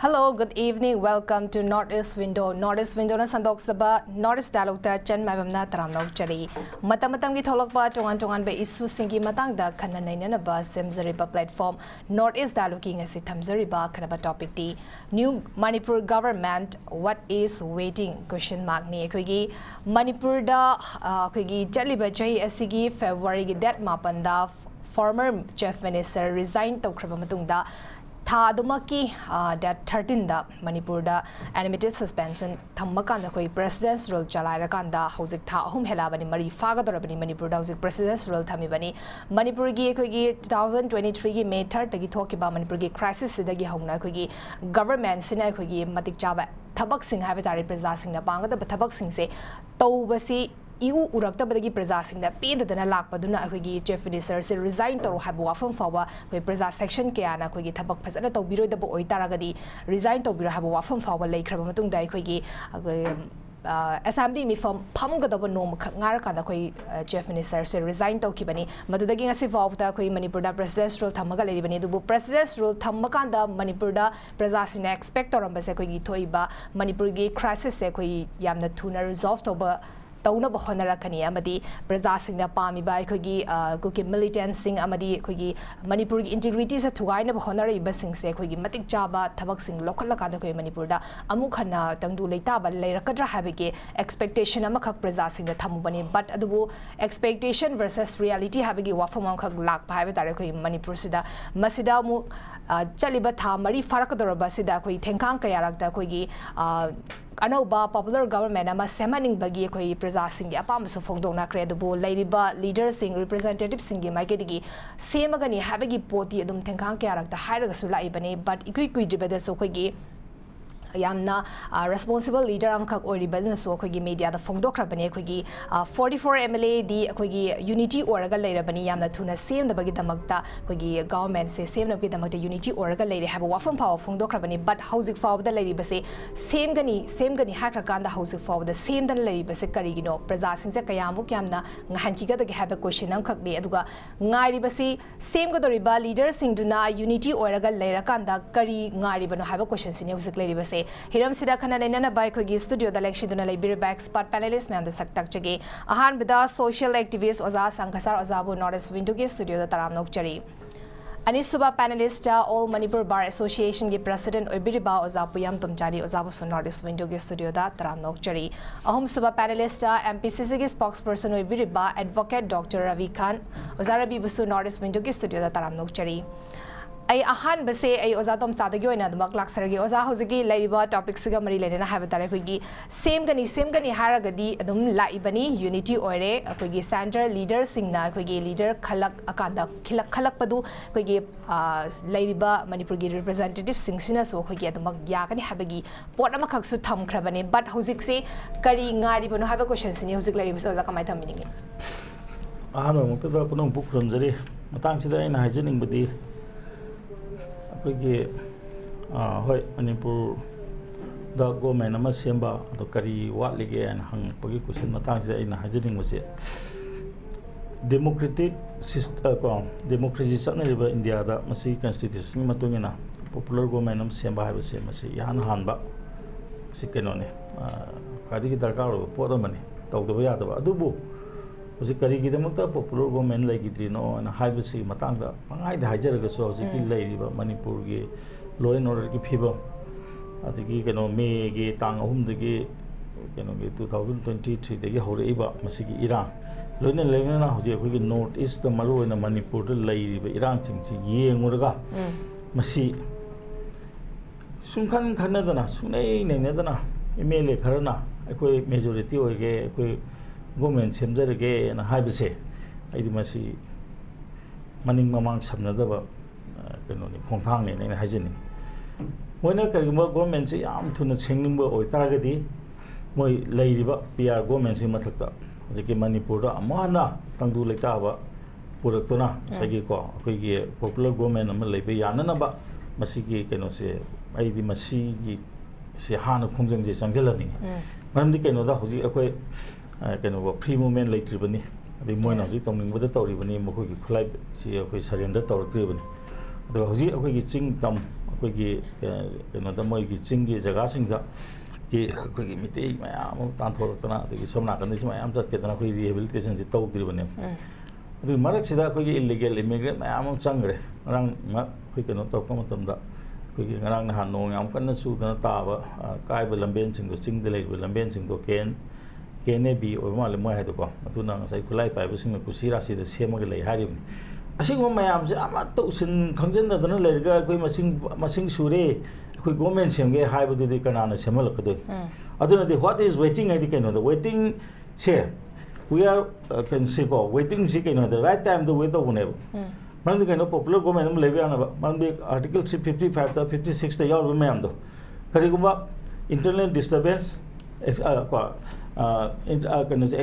Hello, good evening. Welcome to Northeast Window. Northeast Window na sandok saba Northeast Dialogue ta chan mabam na taram nok chari. Matam ki tholok ba tongan be isu singi matang da khana naina na ba semzari ba platform Northeast Dialogue ki ngasi thamzari ba khana ba topic ti new Manipur government what is waiting question mark ni khoi gi Manipur da khoi gi chali ba chai asigi February gi date mapan da former chief minister resign tawkhra matung da Thadumaki that 13 da Manipur da animated suspension Thamakan the Koi president's role Chalarakanda Hosik Tha Hum Helabani Mari Fagadorabani Manipur Hosik president's role Thamibani Manipur gi Kogi 2023 gi May 3rd Tagi talk about Manipur gi crisis Sidagi Hona Kogi government Sina Kogi Matik Java Tabak Singh Habatari Preza Singh Banga the Tabak Singh say Tawasi Iu urakta badagi preza singh na pin dana lakpaduna akhoi chief minister se resign toro habu wafam fawa koi preza section kya na khoi thabak phasana tawbiroi da oi taragadi resign tawbiro habu wafam fawa leikhra matung dai khoi assembly mi pham gadaba nom ngar ka da khoi chief minister se resign tawkibani madudagi ngasi fawta khoi manipur da president's role thamaga leibani dubu president's role thamakan da manipur da preza singh expect toramba se khoi thoiba manipur gi crisis se khoi yamna thuna resolve toba Tauna Bahonara Kani Amadi, Preza Singh Pami by Kogi, Kuki militant Singh Amadi, Kogi, Manipur integrity is a Tugaina Bahonari Basing Se Kogi, Matik Java, Tabak Singh, local Lakanda Manipurda, Amukana, Tandu Leta, but Lerakadra Habike, expectation Amakak Preza Singh the Tamubani, but Adubu expectation versus reality Habigi Wafamanka Lak Pavitarako Manipur Sida, Masida Mu Chalibata, Mari Farakadora Sida, Koi Tenkang Kayarakta Kogi. Anoba popular government ama semaning bagi koi preza singi apam so fogdong na kre dubo lairiba leaders sing representatives singi maikedi semagani habagi poti adum thengkang kya rakta hairaga su lai bane but ikui dibada so koi gi Yamna responsible leader Ankak Oriban so Kogi media the Fogdokra Bane Kogi 44 MLA the Kogi unity oraga later Bani Yamna Tuna same the Bagita Magta Kogi government say same the Magta unity oraga lady have a waffle power Fogdokra Bani but housing for the lady base same gani Hakakanda housing for the same than lady base Karigino Preza Sinsa Kayamu Yamna Hankiga the have a question Ankak de Aduga Ngari base same Godoriba leaders sing Duna unity oraga later Kanda Kari Ngari Bano have a question in music lady base Hiram Sida Khana Nana by Kogi studio the election duna Libir back spot panelist me the Saktak Chage Ahan Bida social activist Oza Sankasar Ozabu Northeast Window studio the Taram Nokchari Anisuba panelist All Manipur Bar Association ge president Obiriba Ozapuyam Tumchari Ozabu Northeast Window studio the Taram Nokchari Ahom Suba panelist MPCC ge spokesperson Obiriba advocate Dr. Ravi Khan Ozarabi Busu Northeast Window studio the Taram Nokchari I ahan base I ozatom sadagyo na dumak laksaragi oza hozigi laiba topic siga mari lena have tare kogi same gani haragadi adum laibani unity ore kogi center leader singna kogi leader khalak akanda khalak padu kogi laiba manipur gi representative singsina so kogi adumak yakani habagi pot ama khaksu thamkhrabani but hozik se kari ngari bano have question sini hozik laiba so oza kamai thamini ahano mukta punong book ramjari matang sida ina hygienic badi Kogi hoi Manipur the government ama semba to kari wat lige and hang pagi kusin matang sida ina hajining mase democratic system democracy sakna riba India da masi constitution matungina popular government am semba ha base masi yan hanba sikeno ne kadi ki darkar ro poda mani tawdaba yadaba adubu Usi kari kita makta popular government lagi trino na high basi matang da pangai da hajar ga so usi ki lai riba Manipur ge law and order ki phiba atiki keno me ge tang ahum de ge keno ge 2023 de ge hore iba masi ki Iran loina lena na hoje khoi ge north east da maru na Manipur de lai riba Iran ching chi yengurga masi sungkhan khana da na sunai nei ne da na MLA kharana akoi majority oige akoi government semjarage na haibase aidi masi maning mamang samnadaba keno ni khongthang ne na hajini moina karigma government se yam thuna sengning oi taragadi moi leiriba PR government se mathakta jeki Manipur da amana tangdu leita ba पुरक्तुना सगी को अखोगी popular government अमा लेबे याननबा मसीगी केनो से आइदि मसीगी से हाना खुंजंग जे चंगेलनी मरमदि केनो दा हुजी अखोय केनो फ्री मूवमेंट लेट्रिबनी अदि मोयना हुजी तोंनिंगबदा तौरिबनी मखोगी खुलाई से अखोय सरेंडर तौरक्त्रिबनी अदो हुजी अखोगी चिंग तम अखोगी केनो दा मोयगी चिंगी जगह सिंगदा कि अखोगी मिते मयाम तांथोरक्तना अदि सोमना कंदिस मयाम चटकेदना अखोय रिहेबिलिटेशन से तौद्रिबनी अदु मरक्सिदा अखोगी इलीगल इमिग्रेंट मयाम चंगरे रंग मा अखोय केनो तौरक्पा मतमदा अखोगी ngरang na hanong yam kanna chudana taba kaiba lamben singdo chingde leiba lamben singdo kene bi oima le moi haido ko atuna ngasai khulai paiba singna kusira si de semaga lei haribni asigma mayam se ama to sin khangjen da dana lerga koi masing sure koi government semge haiba du de kanana semal kadu aduna de what is waiting I think the waiting say we are can say go waiting si the right time the wait one man the popular government levy on man the article 355 to 56 the yaw mem do karigumba internal disturbance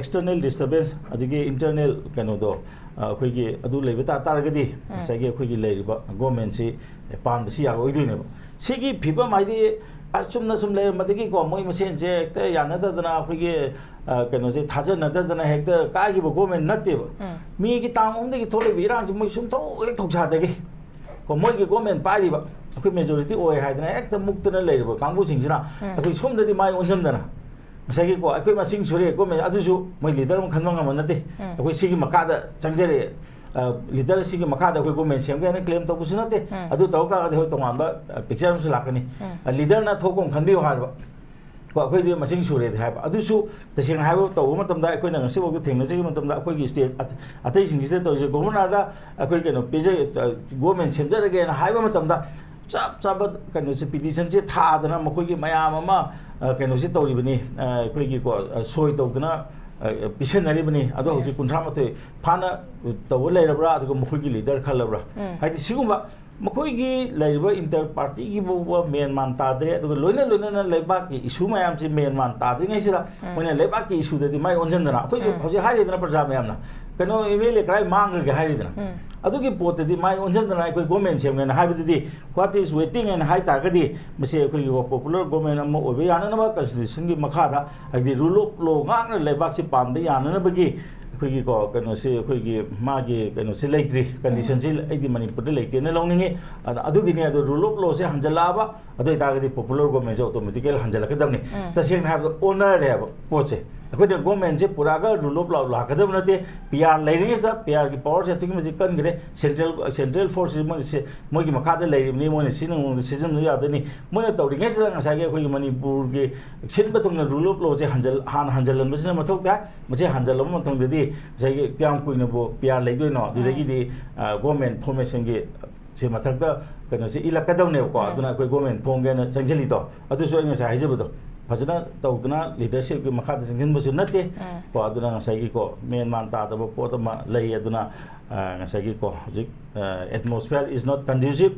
external disturbance adigi internal kano do akhoi adu lebe ta taragadi sagi akhoi leiba government si pan si ya oidune sigi phiba maidi asumna sum le madigi ko moi masen je ekta yana da na akhoi kano se thaja na da na hekta ka gi government natte mi gi tang om de gi thole bi rang moi sum tho ek thok cha de gi ko moi gi government pa ri ba akhoi majority oi haidana ekta muktana leiba kangbu singsina akhoi som da di mai onjam dana sagi ko akhoi masing sure ko me adusu moi leader mon khanwang amanate akhoi sigi makada changjere leader sigi makada akhoi government semge na claim to busunate adu tawka ga hoi tongamba picture su lakani leader na thokom khanbi harba ko akhoi de masing sure de haba adusu tasing haba to matam da akhoi na ngasi bo thengna ji matam da akhoi gi state atai sing state to je governor da akhoi ke no pije government semjare ge na haba matam da chap chap kanu se petition je tha dana makoi gi mayam ama kanu se tawribani koi gi ko soi tawdana pisenari bani ado hoji kunthra mate phana taw leirabra adu makoi gi leader khalabra haidi sigumba makoi gi leirba inter party gi bo main man ta dre adu loina na leiba ki issue mayam se main man ta dre ngai sida moina leiba ki issue de mai onjan dana koi hoji hari dana praja mayam na kano email krai mang ge hari dana adugi pot di mai onjan dana koi government semgen haibidi di what is waiting and high targeti mase koi popular government am obe yana na constitution gi makha da di rule of law ngang lebak si pam de yana na bagi koi gi ko kano se koi gi ma gi kano se leitri condition ji ai di manipur de leite na longningi adugi ne adu rule of law se hanjala ba adu targeti popular government jo automatically hanjala kadamni ta seng have owner have poche अखोई government से पूरा rule of law लाकदब नते PR लेरिंगस PR की power से तुम मजी कन गरे सेंट्रल फोर्स से मोगी मखाद लेरिबनी मोने सिनंग सिजन यादनी मोने तौरिंगस ngसागे अखोई मणिपुर के सिन बतुंग रूल ऑफ लॉ से हंजल मसना मथोक ता मजे हंजल मथोंग ददी जागे क्याम कुइनो बो पीआर लेदोइनो दुदगी दी गवर्नमेंट फॉर्मेशन के से मथक कनो से इलकदवने को अदुना अखोई गवर्नमेंट फोंगे न संजली तो अदुसो ngsa हाइजबदो फजना तौदना लीडरशिप की मखा सिंगन बसु नते को अदुना ngsaigi को मेन मान ता दब पोत मा लई अदुना ngsaigi को जिक atmosphere is not conducive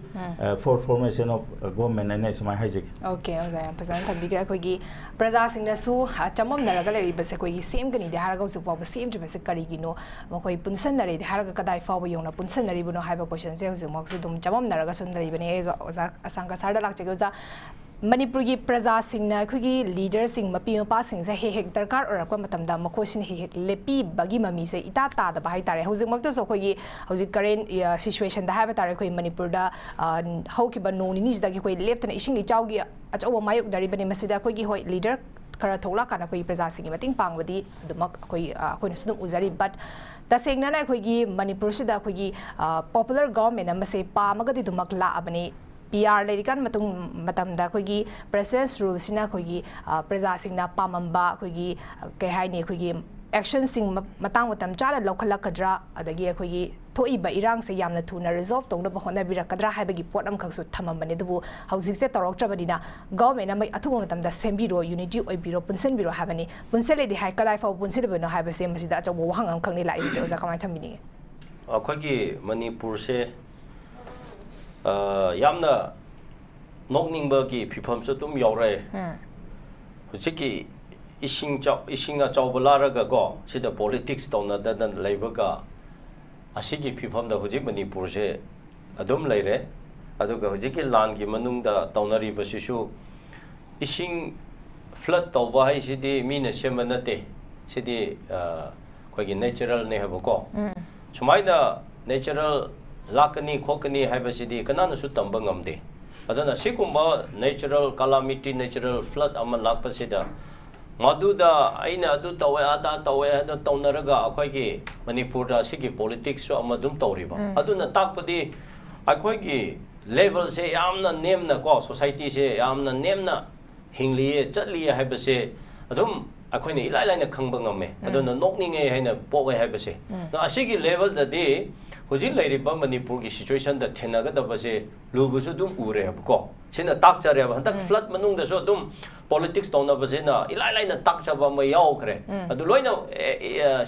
for formation of government and isma haijik okay oza pasan thabi gra khoi gi praja singna su chamam naraga leri base khoi gi same gani de haraga su pa same jbe se kari gi no mokoi punsan nare de haraga kadai fa bo yongna punsan nari bu no haiba question se hosu mok su dum chamam naraga sun nari bani oza asanga sarda lakche oza Manipur की प्रजा Singh leader Singh मपी Mopa Singh से हेक दरकार और मतमदा मखोसिन हेक लेपी बगी mummy से इता तादबा हाइतारे हौजिकमक्तसो अखोई हौजिक current situation दा हाइबा तारे अखोई मणिपुर दा हौकिबा नोनिनी सिदा की अखोई लेफ्टना इसिंग इचाउगी अचौबा मायुक दरिबनी मसिदा अखोई होय लीडर खरा थोला काना अखोई प्रजा सिंह मतिंग पांगबदी अदुमक अखोई अखोइना सुदुम उजरी बट तसेंगना अखोई मणिपुर सिदा अखोई पॉपुलर गवर्नमेंट अमसे पामगदी दुमक लाअबनी PR लेरिकान मतुंग मतमदा खोगी प्रोसेस रूल सिना खोगी प्रजा सिंगना पामंबा खोगी के हाइनी खोगी एक्शन सिंग मतांग मतम चाला लौखलकद्रा अदगी खोगी थोइबा इरांग से यामना थुना रिजॉल्व तोंगना बहोना बिरकद्रा हाइबगी पोट अम खसु थममने दुबु हौजिक से तोरक्त्रबदिना गवर्नमेंट अमै अथुब मतमदा सेमबिरो यूनिटी ओइबिरो पुनसन बिरो हाबनी पुनसेलेदि हाइ कदाइ फाउ पुनसिदबनो हाइबसे मसिदा अचौ वहांग अम खंगनि लाइ से ओजा कमाय थमिनि अखोगी मणिपुर से यामना नोकनिंगबगी फिफमसु तुम यौरे हुजिकी इसिंग चाउबलारगा गो सिदा पॉलिटिक्स तौना ददन लेबगा असिगी फिफमदा हुजिक मणिपुर से अदुम लेरे अदुगा हुजिकी लान की मनुंगदा तौनरी बसिसु इसिंग फ्लड तौबा हाइसिदी मीना सेम नते सिदी कोई नेचुरल ने हबको सुमाइना natural लाकनी खोकनी हाइबसिदी कनानसु तंबा ngamde adana sigumba natural calamity natural flood ama lakpasida maduda aina adu tawe ada tawe adu taunaraga akhoi gi manipur da sigi politics so ama dum tawriba aduna takpadi akhoi gi level se yamna nemna ko society se yamna nemna hingliye chatliye haibase adum akhoi ni ilai laina khangba ngame aduna nokninge haina pokai haibase asigi level da di Hujin lairiba Manipur ki situation da thenaga da base lubusu dum ure habko sina tak chare ba hantak flood manung da so dum politics tawna base na ilai lai na tak chaba ma yaw khre adu loina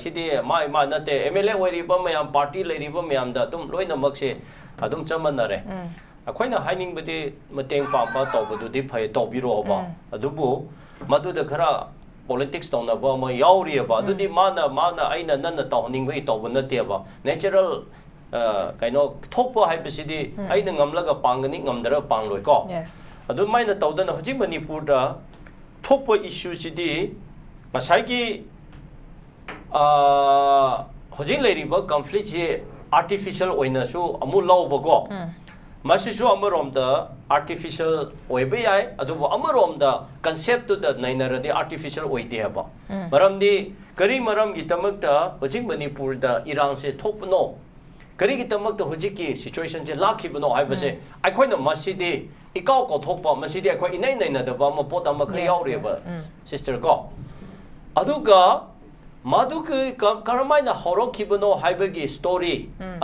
sidi mai ma na te MLA wariba mayam party lairiba mayam da dum loina makse adum chaman re akoina haining bade mateng pa ba tawbu di phai tawbiro ba adubu madu da khara politics tawna ba ma yaw ri ba adu di mana aina nanna tawning bai tawbu na te ba natural kaino thokpa haibasidi aina ngamlaga pangani ngamdara pangloi ko adu maina tawdana hoji manipur da thokpa issue sidi masai hoji leiriba conflict je artificial oina su amu lawba ko masisu amarom da artificial oibe ai adu amarom da concept to da nainaradi artificial oide haba maramdi kari maram gi tamakta hoji manipur da irang se thokpno kari ki tamak to huji ki situation je lakhi bano hai base akhoi na masidi ikaw ko thokpa masidi akhoi inai nai na da ba ma pot am khri yaw re ba sister ko aduga maduk karmai na horok ki bano hai ba gi story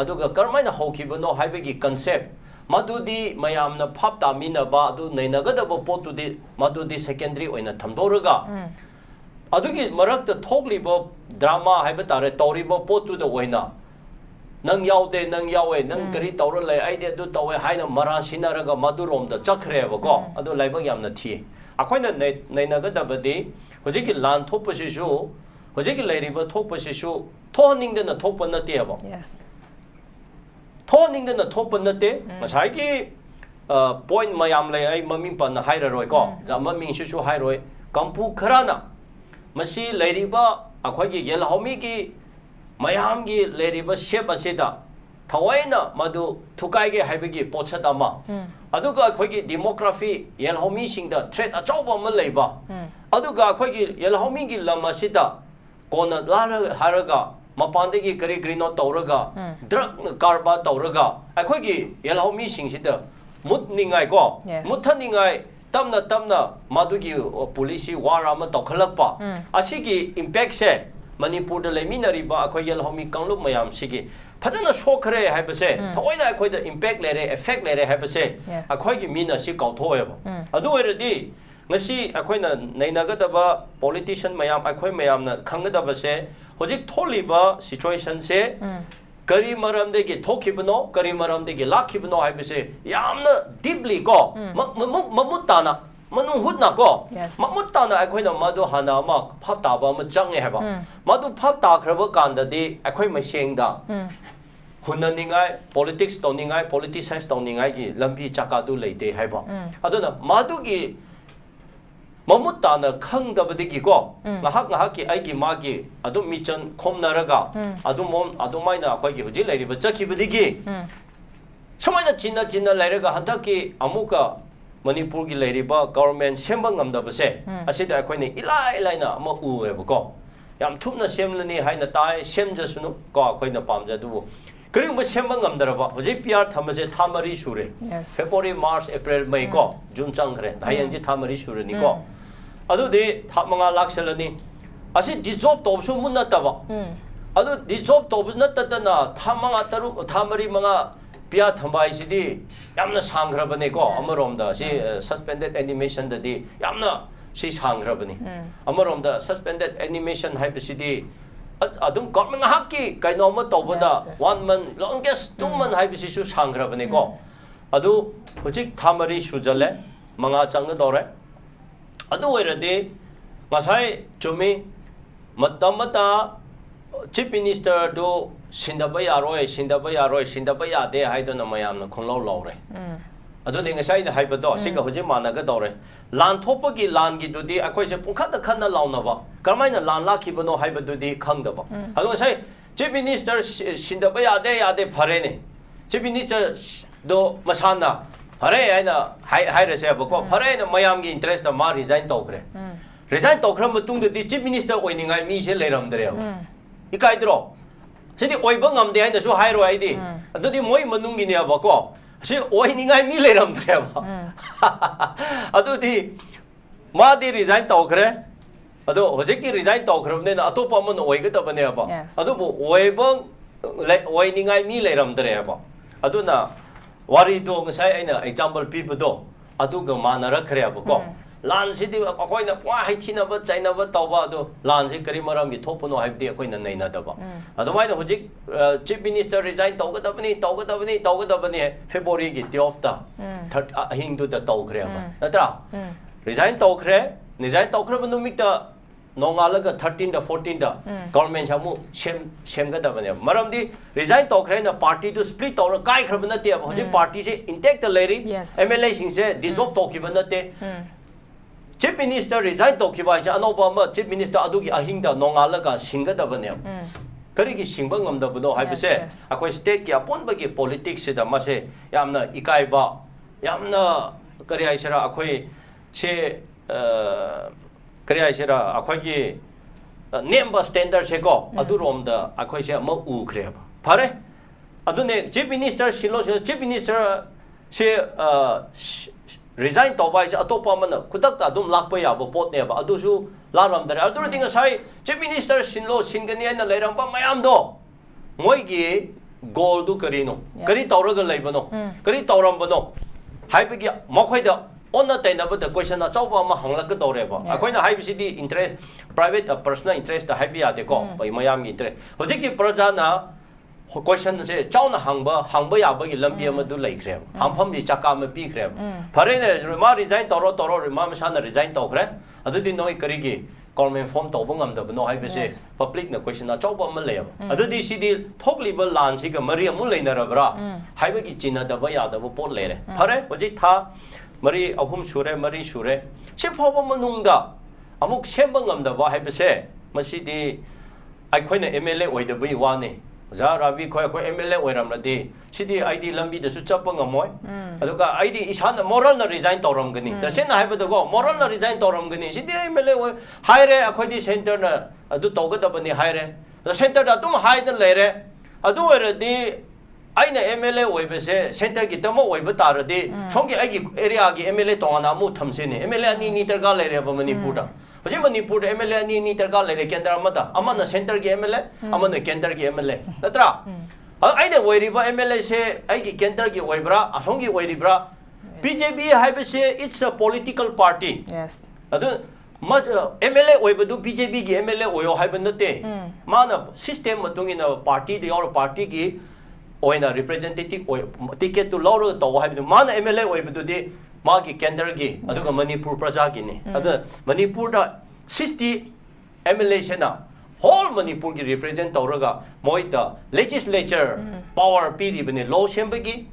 aduga karmai na ho ki bano hai ba gi concept madudi mayam na phap ta min na ba adu nai na ga da ba pot tu di madudi secondary oina thamdoraga adugi marak ta thokli ba drama hai ba tare tori ba pot tu da oina nang yaude nang yawe nang kari tawra lai aide du tawe haina mara sinaraga madurom da chakre ba ko adu laiba yamna thi akhoina nei naga da badi hojiki lan thoppa sisu hojiki lairiba thoppa sisu thoning de na thoppa na te ba yes thoning de na thoppa na te masai ki point mayam lai ai maming pa na haira roi ko ja maming sisu hairoi kampu kharana masi lairiba akhoi gi yel homi ki mayam gi leriba shape asida thawaina madu thukai ge haibagi pochata ma aduga khoi gi demography yelhomi sing da threat achauba ma leiba aduga khoi gi yelhomi gi lama sida kona lara haraga mapande gi kari grino tawraga drug karba tawraga akhoi gi yelhomi sing sida mut ningai ko mut thaningai tamna madu gi police wara ma tokhalakpa asigi impact se Manipur da leminari ba akhoi yel homi kangluk mayam sigi phajana shokre haibase thoina akhoi da impact lere effect lere haibase akhoi gi mina si kauthoe ba adu eradi ngasi akhoi na nainaga da ba politician mayam akhoi mayam na khangda ba se hojik tholi ba situation se kari maram de gi thokibno kari maram de gi lakhibno haibase yamna deeply ko mamutana manu hutna ko mamutta na akhoi na madu hana ma phap ta ba ma chang he ba madu phap ta khraba kanda di akhoi ma seng da hunaningai politics toningai politicians toningai gi lambi chaka du leite hai ba aduna madu gi mamutta na khang da badi gi ko ngahak ki ai gi ma gi adu michan khomnaraga adu mom adu mai na akhoi gi huji leiri ba chaki badi gi somai na chinna leiraga hantak ki amuka Manipur ki lairiba government semba ngamda base asida akhoi ni ilai na ama u eba ko yam thupna semlani haina tai semja sunu ko akhoi na pamja du kring ba semba ngamdara ba hoji PR thamase thamari sure February March April May ko June changre hayan ji thamari sure ni ko adu de thamanga lakselani asi dissolve to su munna ta ba adu dissolve to bu na ta na thamanga taru thamari manga Pia thambai sidi yamna sangrabane ko amarom da si suspended animation da di yamna si sangrabane amarom da suspended animation hai sidi adum government hakki kaino ma tawbada 1 month longest 2 month hai si su sangrabane ko adu hojik thamari sujale manga chang dore adu oiradi masai chumi matamata chief minister do sindaba yaroi sindaba yade haidona mayamna khonglaw lawre adu ding sai da haibado siga hoje managa dore lan thopagi lan gi dudi akoi se pungkha khanna launa ba karmaina lan la khibano haibado di khangda ba adu sai chief minister sindaba yade phare ne chief minister do masana phare aina hai re se ba ko phare na mayam gi interest da ma resign tokre resign tokra matung di chief minister oiningai mi se leiram dare ikai dro sidi oiba ngam de haina su hairo aidi adudi moi manung gi ne ba ko si oiningai mi leiram dare ba adudi ma di resign tokre ado hojeki resign tokre ne na atopa man oiga ta bane ba adu bo oiba oiningai mi leiram dare ba aduna wari do ngasai aina example people do aduga manara khre ba ko lan sidi akoina kwa haithina ba chaina ba tawba do lan se kari maram gi thopuno haibdi akoina naina da ba adumai da hojik chief minister resign tawga da bani February gi day of the hindu da taw khre ba natra resign tawkhre ba numik da nongalaga 13 da 14 da government chamu shem ga da bani maram di resign tawkhre na party to split tawra kai khra bana te hojik party se intact leri MLA sing se dissolve tawki bana te chief minister resign tawkiba ja anobama chief minister adugi ahingda nongalaga singgadabane karigi singba ngamdabno haibase akoi state ki aponba ki politics da mase yamna ikaiba yamna kari aisara akoi se kari aisara akoi ki nemba standard se ko aduromda akoi se ma u kreba pare adune chief minister silo chief minister se resign tawba is atopa mana kudak adum lakpa ya bo pot ne ba adusu laram dare adur dinga sai chief minister sinlo singani na leiram ba mayam do moi gi goal du karino kari tawraga leibano kari tawram bano haibigi makhoi da onna taina ba da question na chawba ma hangla ka dore ba akoina haibisi di interest private personal interest da haibi ya de ko bai mayam gi interest hojiki praja na question se chauna hangba ya ba gi lambi ma du lai khrem hampham ji chaka ma pi khrem phare ne ma resign toro ma ma sana resign to khre adu di noi kari gi government form to bangam da no hai be public na question na chawba ma le adu di si di thokli ba lan si ga mari amu leina ra bra hai ba gi china da ba ya da bo pot le re phare hoji tha mari ahum shure mari shure se phoba manung da amuk semba ngam da ba hai be se masi di ai khoina MLA oi da bi wa ne za rabi khoi MLA oiram la de sidi ID lambi da su chappa ngamoy aduka ID isan moral na resign toram gani da sen haiba da go moral na resign toram gani sidi MLA oi haire akhoi di center na adu toga da bani haire da center da tum hai da lere adu ore di aina MLA oi be se center gi tamo oi ba tar de songi ai gi area gi MLA tongana mu thamse ne MLA ni targa lere ba manipur da hoje manipur MLA ni targa lere kendra mata amana center gi MLA amana center gi MLA natra aina oiriba MLA se ai gi center gi oibra asongi oiribra BJP haibe se it's a political party yes adu MLA oibadu BJP gi MLA oyo haibe nate mana system matungina party de or party gi oina representative ticket to law to haibe mana MLA oibadu de magi center gi aduga manipur praja gi ne adu manipur da 60 MLA sena whole manipur gi represent tawraga moita legislature power pd bene law sembagi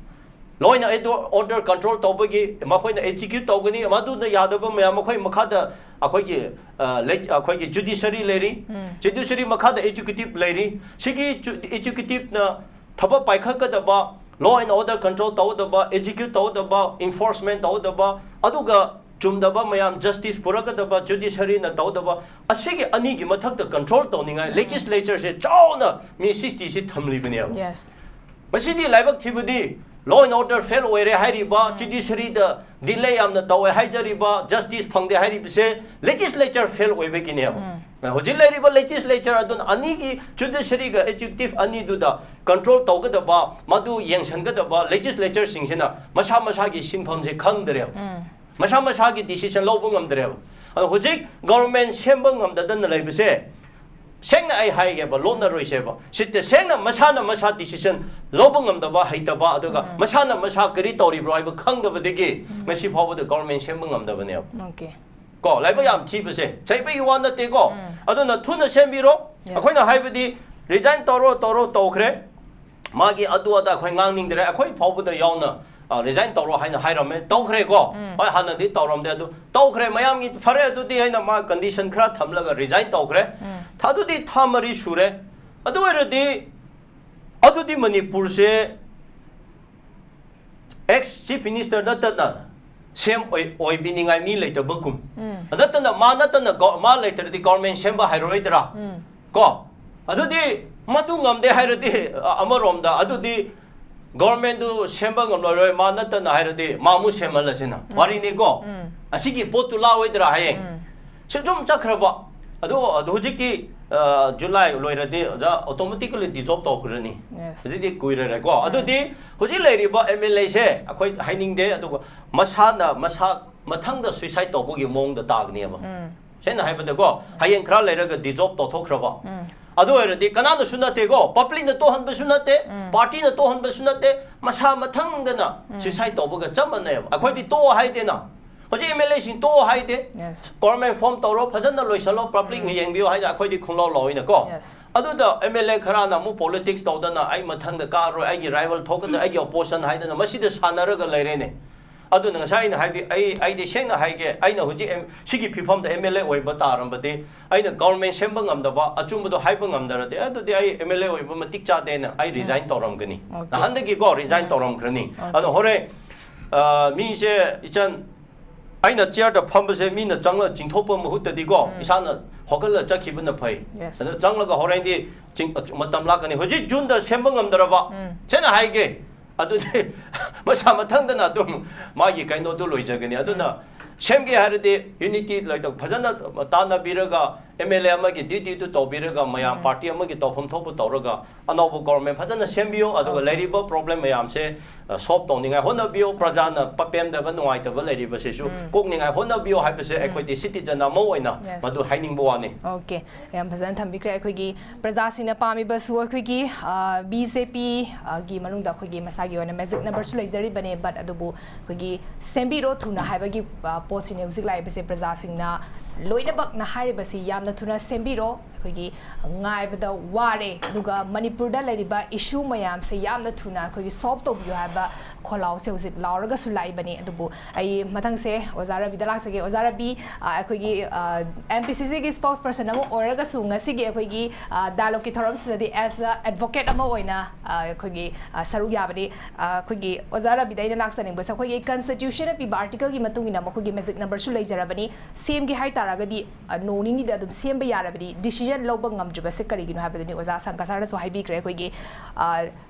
loina order control tawbagi makoina execute tawgani madu na yadaba mya makoi makhada akhoi gi judiciary leri judiciary makhada executive leri sigi executive na thaba paikha law and order control tawdaba execute tawdaba enforcement tawdaba aduga chumdaba mayam justice purakadaba judiciary na tawdaba asigi ani gi mathakta control tawninga legislature se chauna mi 60 si thamli bane yes masidi laibak thibudi law and order fail oire hairiba judiciary da delay amna tawe haijariba justice phangde hairiba se legislature fail oibe kine hojil lairiba legislature adun ani gi judiciary ga executive ani du da control tawgadaba madu yengsanggadaba legislature singsena masa gi sinpham se khangdre masa gi decision lobung amdre hojik government sembang amdadan laibe se sengna ai haige ba lona roise ba sitte sengna masa decision lobung amdaba haitaba aduga masa kari tori bro ai ba khangdaba degi masi phabu the government sembang amdaba ne okay ko laiba yam thibase chaiba yi wan na te ko aduna thuna sembiro akoina haibadi resign toro tokre magi adu ada khoi ngang ning dre akhoi phau da yauna resign toro haina hairame tokre ko hoi hana di torom de adu tokre mayam gi phare adu di haina ma condition khra thamlaga resign tokre thadu di thamari shure adu eradi adu di manipur se ex chief minister natana sem oi biningai mi later bukum natana ma natana ma later di government semba hairoidra ko adu di madu ngamde hairadi amarom da adu di government du semba ngamloi ma natana hairadi mamu semalasina wari ni ko asigi potu la oidra hayeng se jom chakraba adu hojiki July loiradi ja automatically dissolve to khurani adi kuirare ko adu di hoji leiriba MLA se akhoi haining de adu masana masa mathang da suicide to bugi mong da tagni ba sena haibada ko hayeng khra leiraga dissolve to thokraba adu eradi kanana sunate go public na to hanba sunate party na to hanba sunate masa mathang da na suicide to buga chamana akhoi di to haide na hoji MLA sin to haide government form toro phajana loisalo public ngi yengbio haida akhoi di khunglo loina ko adu da MLA khara na mu politics to da na ai mathang da ka ro ai gi rival thok da ai gi opposition haida na masi da sanara ga leire ne adu na sai na haidi ai de seng na haige ai na hoji sigi phifam da MLA oi ba taram ba de ai na government semba ngam da ba achum do haiba ngam da de adu de ai MLA oi ba matik cha de na ai resign toram gani na hande gi go resign toram krani adu hore mi se ichan aina chair da phambase mina changla jingthopa mahutta digo isana hokala chakhibna phai adu changla ga horain di matam la kani hoji june da sembang amdaraba chena haige adu de masa mathang da na dum magi kaino do loijagani adu na semge harde unity like da phajana tana biraga MLA amagi didi du to biraga maya party amagi to phom thopu tawraga anobu government phajana sembio adu leriba problem mayam se solve tawninga hona bio prajana papem da banwai ta baleri basesu kokninga hona bio haibase ekoi di citizen amo oina madu haining bwani okay yam phajana thambikre ekoi gi praja sina pami basu ekoi gi BJP gi manung da khoi gi masagi ona magic number su leizari bane but adubu khoi gi sembiro thuna haiba gi potsine usik lai base praja singna loina bak na hari basi yamna thuna sembiro khoi gi ngai bada ware duga manipur da leriba issue mayam se yamna thuna khoi gi solve to bio haba kholau se usik lauraga su lai bane adubu ai mathang se ozara bi dalak se ge ozara bi khoi gi MPCC gi spokesperson amo oraga su ngasi ge khoi gi dialogue ki thoram se di as a advocate amo oina khoi gi saru ya bani khoi gi ozara bi dai lak saning basa khoi gi constitution bi article gi matung ina khoi gi magic number su leijara bani same gi hai taraga di no ni ni da dum same ba yara bani decision loba ngamjba se kari gi no habani oza sankasar so hai bi kre khoi gi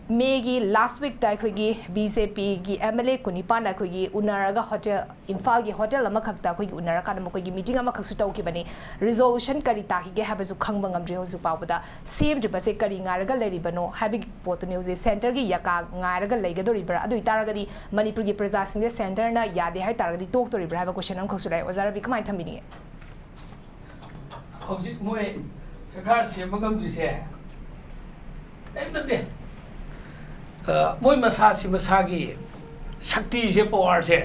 May gi last week da khoi gi BJP gi MLA kunipa na khoi gi unaraga hotel Imphal gi hotel ama khakta khoi gi unara ka na khoi gi meeting ama khaksu tau ki bani resolution kari ta ki ge habasu khangba ngamjre hozu pawda same de base kari ngaraga leri bano habi pot news center gi yaka ngaraga leiga dori bra adu itaraga di manipur gi praja sing center na yade hai taraga di tok tori bra ha question am khaksu lai ozara bi kamai thamini object moe sarkar semagam ji se nate moi masasi masagi shakti se power se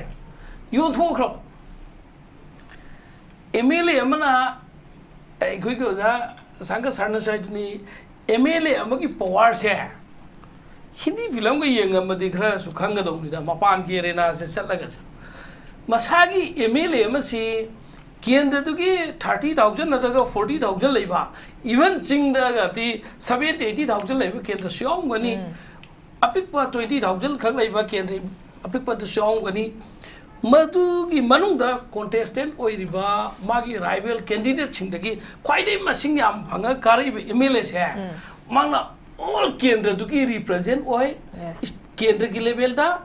yo thokro MLA amana koi ko za sanga sarna side ni MLA amagi power se hindi film ga yenga madi khra su khanga dong ni da mapan ki rena se chalaga masagi MLA amasi Kendra to get 30,000 or 40,000 leva. Even sing the 70,000-80,000 leva can the song when he a pick for 20,000 Kaleva can a pick for the song when he Madu Manunda contestant or Riva Magi rival candidate sing the game quite a machine yam Panga Kari Emiles hair. Mana all Kendra to represent why Kendra Kilebelda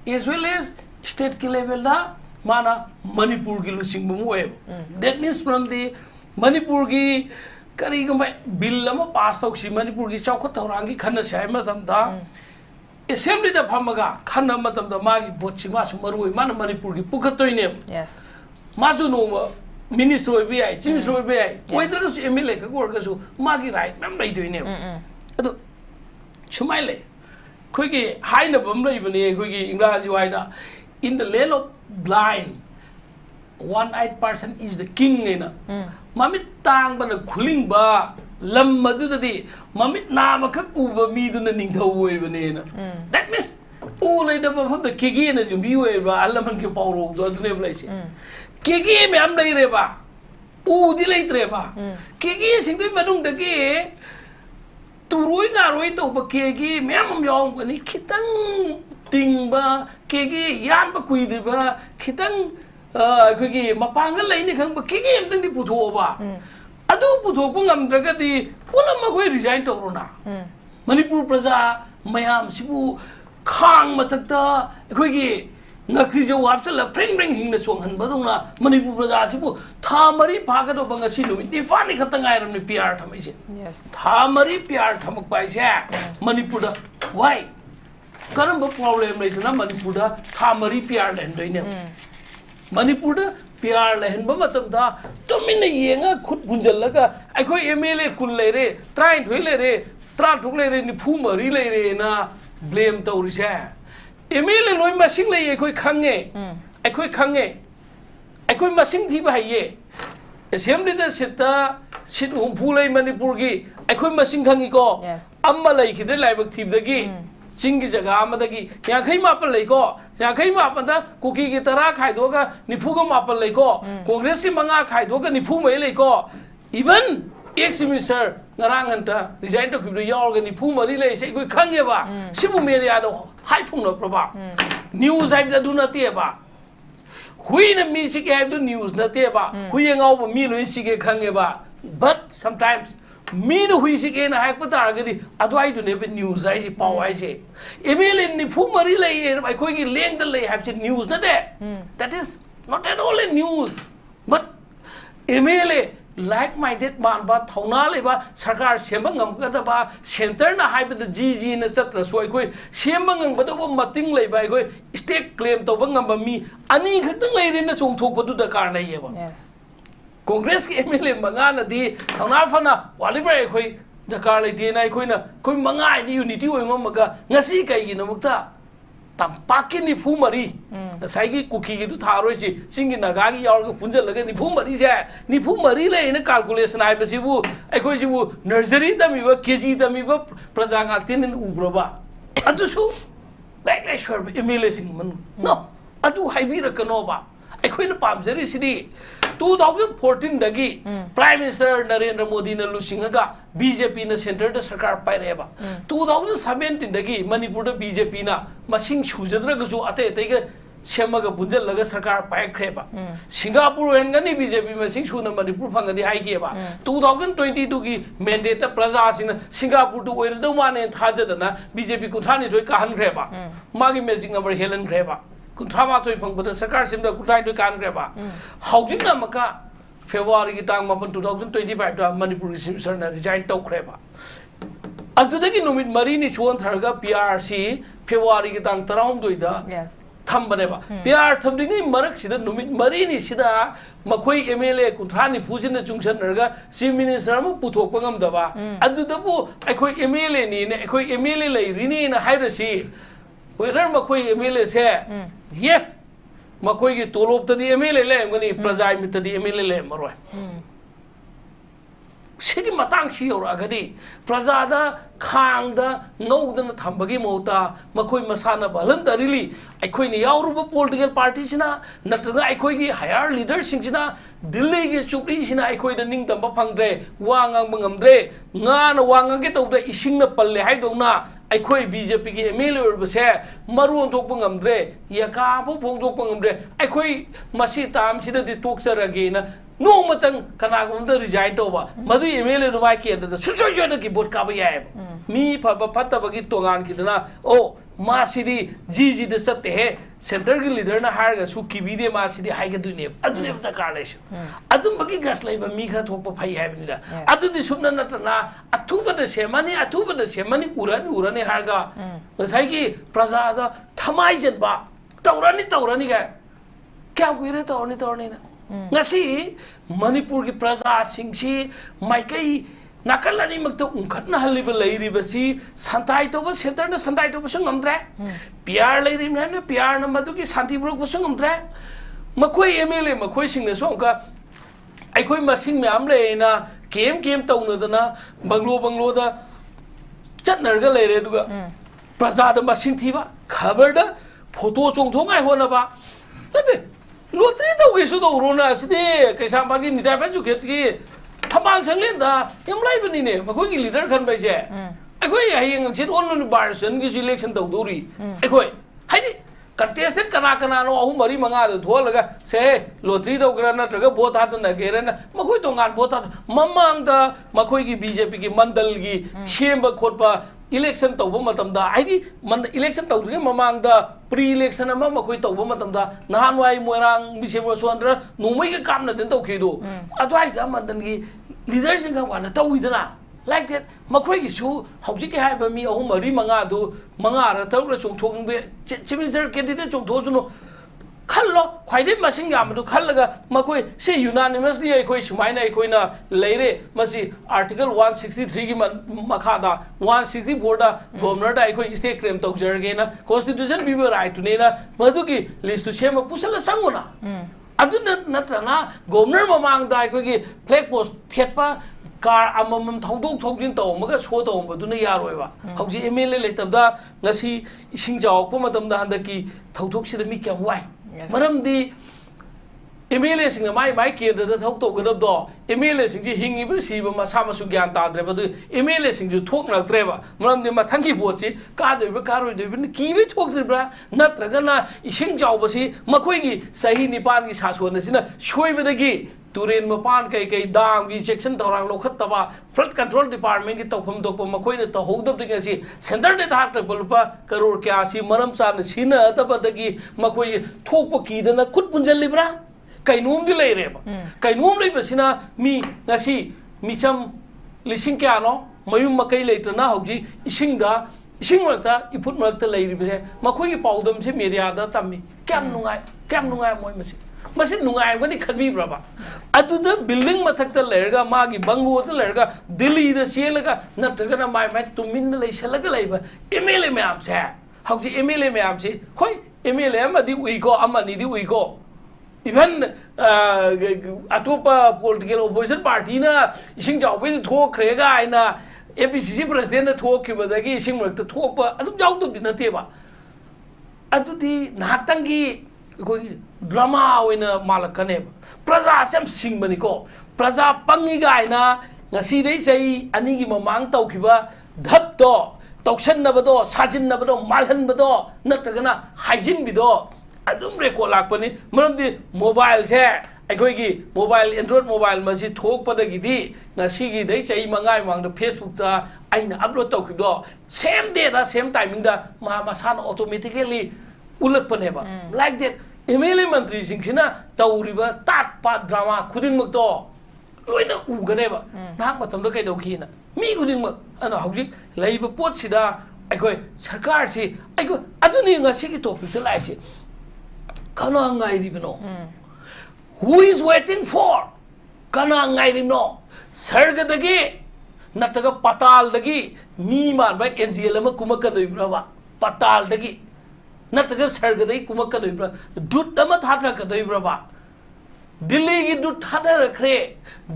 as well as state Kilebelda. Mana Manipur gi lusing muwe. That means from the Manipur gi kari gamai bill lama pass out si Manipur gi chawka taurangi khana sai matam da assembly da phamaga khana matam da magi botchi ma su marui mana Manipur gi pukatoi ne. Yes. Masu no minister oi bi chief minister oi bi whether su MLA ka gor ga su magi right mem lai doi ne. Ado chumaile khoi gi haina bam lai bani khoi gi ingraji waida in the land of blind, one-eyed person is the king. Mami tang ba na khuling ba lam madudadi mamit nama khak uba miduna ningthau oibane na that means u lai da pham da kege na jumbi oiba alaman ke pawro do adune blai se kege me am lai re ba u di lai tre ba kege sing doi manung da ke turoi nga roi to ba kege me am yong ni khitang ting ba kege yan ba kui de ba khitang kege mapanga lai ni khang ba kege am tang di putho ba adu putho pa ngam draga di pulam ma koi resign to rona manipur praja mayam sibu khang mathakta kege ngakri jo wapsa la pring pring hing na chong han badong na manipur praja sibu thamari phaga do banga sinu ni fani khatang ai ram ni pr thamai se yes thamari pr thamak pai se manipur da why karam ba problem lai na manipur da thamari pr len doi ne manipur da pr len ba matam da tumin na yenga khut bunjal laga ai khoi mla kul le re trai thoi le re tra thuk le re ni phu mari le re na blame to ri se mla loi ma sing le ye khoi khange ai khoi ma sing thi ba hai ye assembly da sita sit hum phu lai manipur gi ai khoi ma sing khangi ko amma lai khide lai bak thib da gi चिंगी जगह मदगी याखै मापल लेको याखै मापन दा cookie की तरा खाइदोगा निफु को मापल लेको कांग्रेस की मंगा खाइदोगा निफु मै लेको इवन एक semester ngaraang anta resign to kibdo yaorga nifu mari le sei koi khangge ba sibu media do hai phung no proba news ai da du na te ba hui na mi si ke do news na te ba hui ngau ba mi loi si ke khangge ba but sometimes me no hui si ke na hai pata ga di adwai do ne news ai si pau ai si mla ni phu mari le ai koi gi leng da le have news na de that is not at all a news but mla like minded man ba thauna le ba sarkar semba ngam ga da ba center na hai ba ji na chatra so ai koi semba ngam ba do ba mating le ba ai koi state claim to ba ngam ba mi ani khatang le re na chong thok ba du da kar nei ba yes Congress ki MLA manga na di thangna fana walibar khoi dakar lai de nai khoi na khoi manga ni unity oi ma maga ngasi kai gi na mukta tam pakin ni phu mari sai gi kuki gi du tharoi si singi naga gi yaur ga punjal laga ni phu mari se ni phu mari le na calculation ai ba si bu ai khoi si bu nursery da mi ba kg da mi ba praja ga tin u bro ba adu su like like sure MLA sing man no adu hai bi ra kano ba ai khoi na pam jari si di 2014 dagi Prime Minister Narendra Modi na lusingaga BJP na center da sarkar pai reba 2017 dagi Manipur da BJP na masing chujadra ga jo ate ate ga semaga bunjal laga sarkar pai khreba Singapore hen ga ni BJP masing chu na Manipur phanga di hai ke ba 2022 gi mandate ta praja sing Singapore tu oir do mane thajada na BJP ku thani thoi ka han khreba magi magic number helen khreba kuntrama toy phang bada sarkar simda kutai do kan greba housing na maka February ki tang mapan 2025 da Manipur ki simsar na resign to khreba adudagi numit mari ni chuan tharga PRC February ki tang 32 da yes thambane ba PR thamdingi marak sida numit mari ni sida makhoi MLA kuntra ni phujin na chungsan narga chief minister ma puthok pangam da ba adudabu akhoi MLA ni ne akhoi MLA lai rini na hairasi whether makhoi MLA se yes makhoi gi tolop ta di MLA le ngani prajai mit ta di MLA le maroi sigi matang si ora gadi prajada khang da ngau da thambagi mota makhoi masana balan darili aikhoi ni yauruba political party sina natraga aikhoi gi higher leader sing sina Delhi gi chupri sina aikhoi da ning tamba phangdre wangang bangamdre nga na wangang ge tawda ising na palle hai dongna aikhoi BJP gi MLA or base maruon thok bangamdre yaka bo phong thok bangamdre aikhoi masi tam sida di tokcharage na no matang kana gumda resign to ba madu MLA no mai ke da su choi da ki bot ka ba yai mi pha ba phatta ba gi tongan ki dana o ma sidi ji da satte he center gi leader na har ga su ki bi de ma sidi hai ga du ne adu ne ta ka le adum ba gi gas lai ba mi kha thok pa phai hai ni da adu di sumna na ta na athu ba da semani urani har ga sai ki praja da thamai jen ba taurani ga kya guire taurani na ngasi Manipur ki praja singsi maikai nakalani makta ungkhatna haliba lairiba si santai to ba center na santai to ba sungamdre PR lairim na PR na madu ki santi brok ba sungamdre makhoi MLA makhoi sing na so ka aikhoi masing me am le na केम तौनदना bungalow चटनरगा लेरे दुगा प्रजाद मसिंग थीबा खबर photo चोंथोंगाय होनबा नते lottery तौगेसु तौरोना सिदे कैसांपागी नितापा जुकेटगी थमाल संगलेंदा यमलाइबनिने मखोगी leader खनबैसे अखोई हयेंग अंगसिन online बारसन की election तौदोरी अखोई हाइदि कंटेस्टेंट कना नो अहु मरी मंगा थोलगा से लोटरी तौग्रा नत्रगा भोट हातन गेरना मखोई तोंगान भोट हात ममांगदा मखोई बीजेपी की मंडल की सेम खोटपा इलेक्शन तौब मतमदा आइदी इलेक्शन तौद्रिगे ममांगदा प्री इलेक्शन अमा मखोई तौब मतमदा नहानवाई मोरांग बिसेबो सोंद्र नोमै के कामना देन तौखिदो अद्वाइदा मंडल की लीडर सिंग गाना तौइदना like that मखोई की सु हौजी के हाइबा मी अहु मरी मंगा र तौरा चोंथोंबे चीफ मिनिस्टर कैंडिडेट चोंथोसुनो खल्लो ख्वाइदे मसिंग यामदु खल्लगा मखोई से यूनानिमसली अखोई सुमाइना अखोइना लेरे मसी आर्टिकल 163 की मखादा 164 दा गवर्नर दा अखोई स्टेट क्लेम तौजरगेना कॉन्स्टिट्यूशन बीबो राइट नेना मधुकी लिस्ट सेम पुसला संगुना अदुना नत्रना गवर्नर ममांग दा अखोई फ्लैग पोस्ट थेपा कार अमम थौदोक थौजिन तौमगा शो तौमबदुना यारोयबा हौजी एमएलए लेतबदा ngasi ising jawakpa matamda handaki thauthok sida mi kyam wai maramdi MLA सिंग माई केंद्र दा थौक तौगदब दो एमएलए सिंग जी हिंगिबो सिबो मसा मसु ज्ञान ताद्रे बदु एमएलए सिंग जु थोक नक्त्रेबा मरमदि मथंगी पोची कादोइबो कारोइदोइबो कीबे थोक्त्रिब्रा नत्रगना इसिंग जावबसी मखोइगी सही निपान की सासोनसिना सोइबदगी तुरेन मपान कई दाम की सेक्शन तौरांग लौखत्तबा फ्लड कंट्रोल डिपार्टमेंट की तौफम दोपो मखोइने तहौदबदिगसी सेंटर दे धारतबलुपा करोड़ क्यासी मरम सान सिना तबदगी मखोइ थोकप कीदना खुद पुंजलिब्रा कैनूम दी लेरेबा कैनूम लेबसिना मी ngasi मिचम लिसिंग क्यानो मयुम मकई लेतना हौजी इसिंग मरता इफुट मरता लेरिबे मखोइ पाउदम से मीडिया दा तम्मी क्याम नुंगाय मोय मसी मसी नुंगायबनी खनबीब्रबा अदुदा बिल्डिंग मथक्ता लेरगा मागी बंगलोदा लेरगा दिल्ली दा सेलगा नत्रगना माय तुमिन लेसलगा लेबा एमएलए मैम से हौजी एमएलए मैम से होय एमएलए अमदी उइगो अमनी दी उइगो इवन अतोपा पॉलिटिकल ओपोजिशन पार्टी ना इसिंग जावबे थोखरेगा आइना एपीसीसी प्रेसिडेंट ना थोखिबदगी इसिंग मरक्ता थोपा अदुम जावदबदि नतेबा अदुदी नाहतंगी कोई ड्रामा ओइना मालकने प्रजा सेम सिंगबनिको प्रजा पंगिगा आइना ngasiदै sei anigi mamang taukiba dhapto tauksannabado sajinabado malhanbado natragana haijinbido adum record lakpani maramdi mobile se aikoigi mobile android mobile masi thokpadagidi ngasigi dei sei mangai mangda facebook ta aina upload taukido same day da same timing da masana automatically ulakpaneba like that MLA मंत्री Singh तौरीबा ताटपा drama खुदिंगमक्तो लोइना उगनेबा नाक मतमदा कैदौखिना मी खुदिंगमक अना हौजिक लैबा पोटसिदा अखोय सरकार से अखो अदुनि ngasiगी topic लाइसे कना ngairibनो who is waiting for कना ngairibनो सर्गदगी नटगा पतालदगी मी मानबा NGL अमा कुमकदोइब्राबा पतालदगी नटगा सर्गदई कुमकदोइब्रा दुट अमा थाथ्रकदोइब्राबा दिल्ली की दुट थाथरख्रे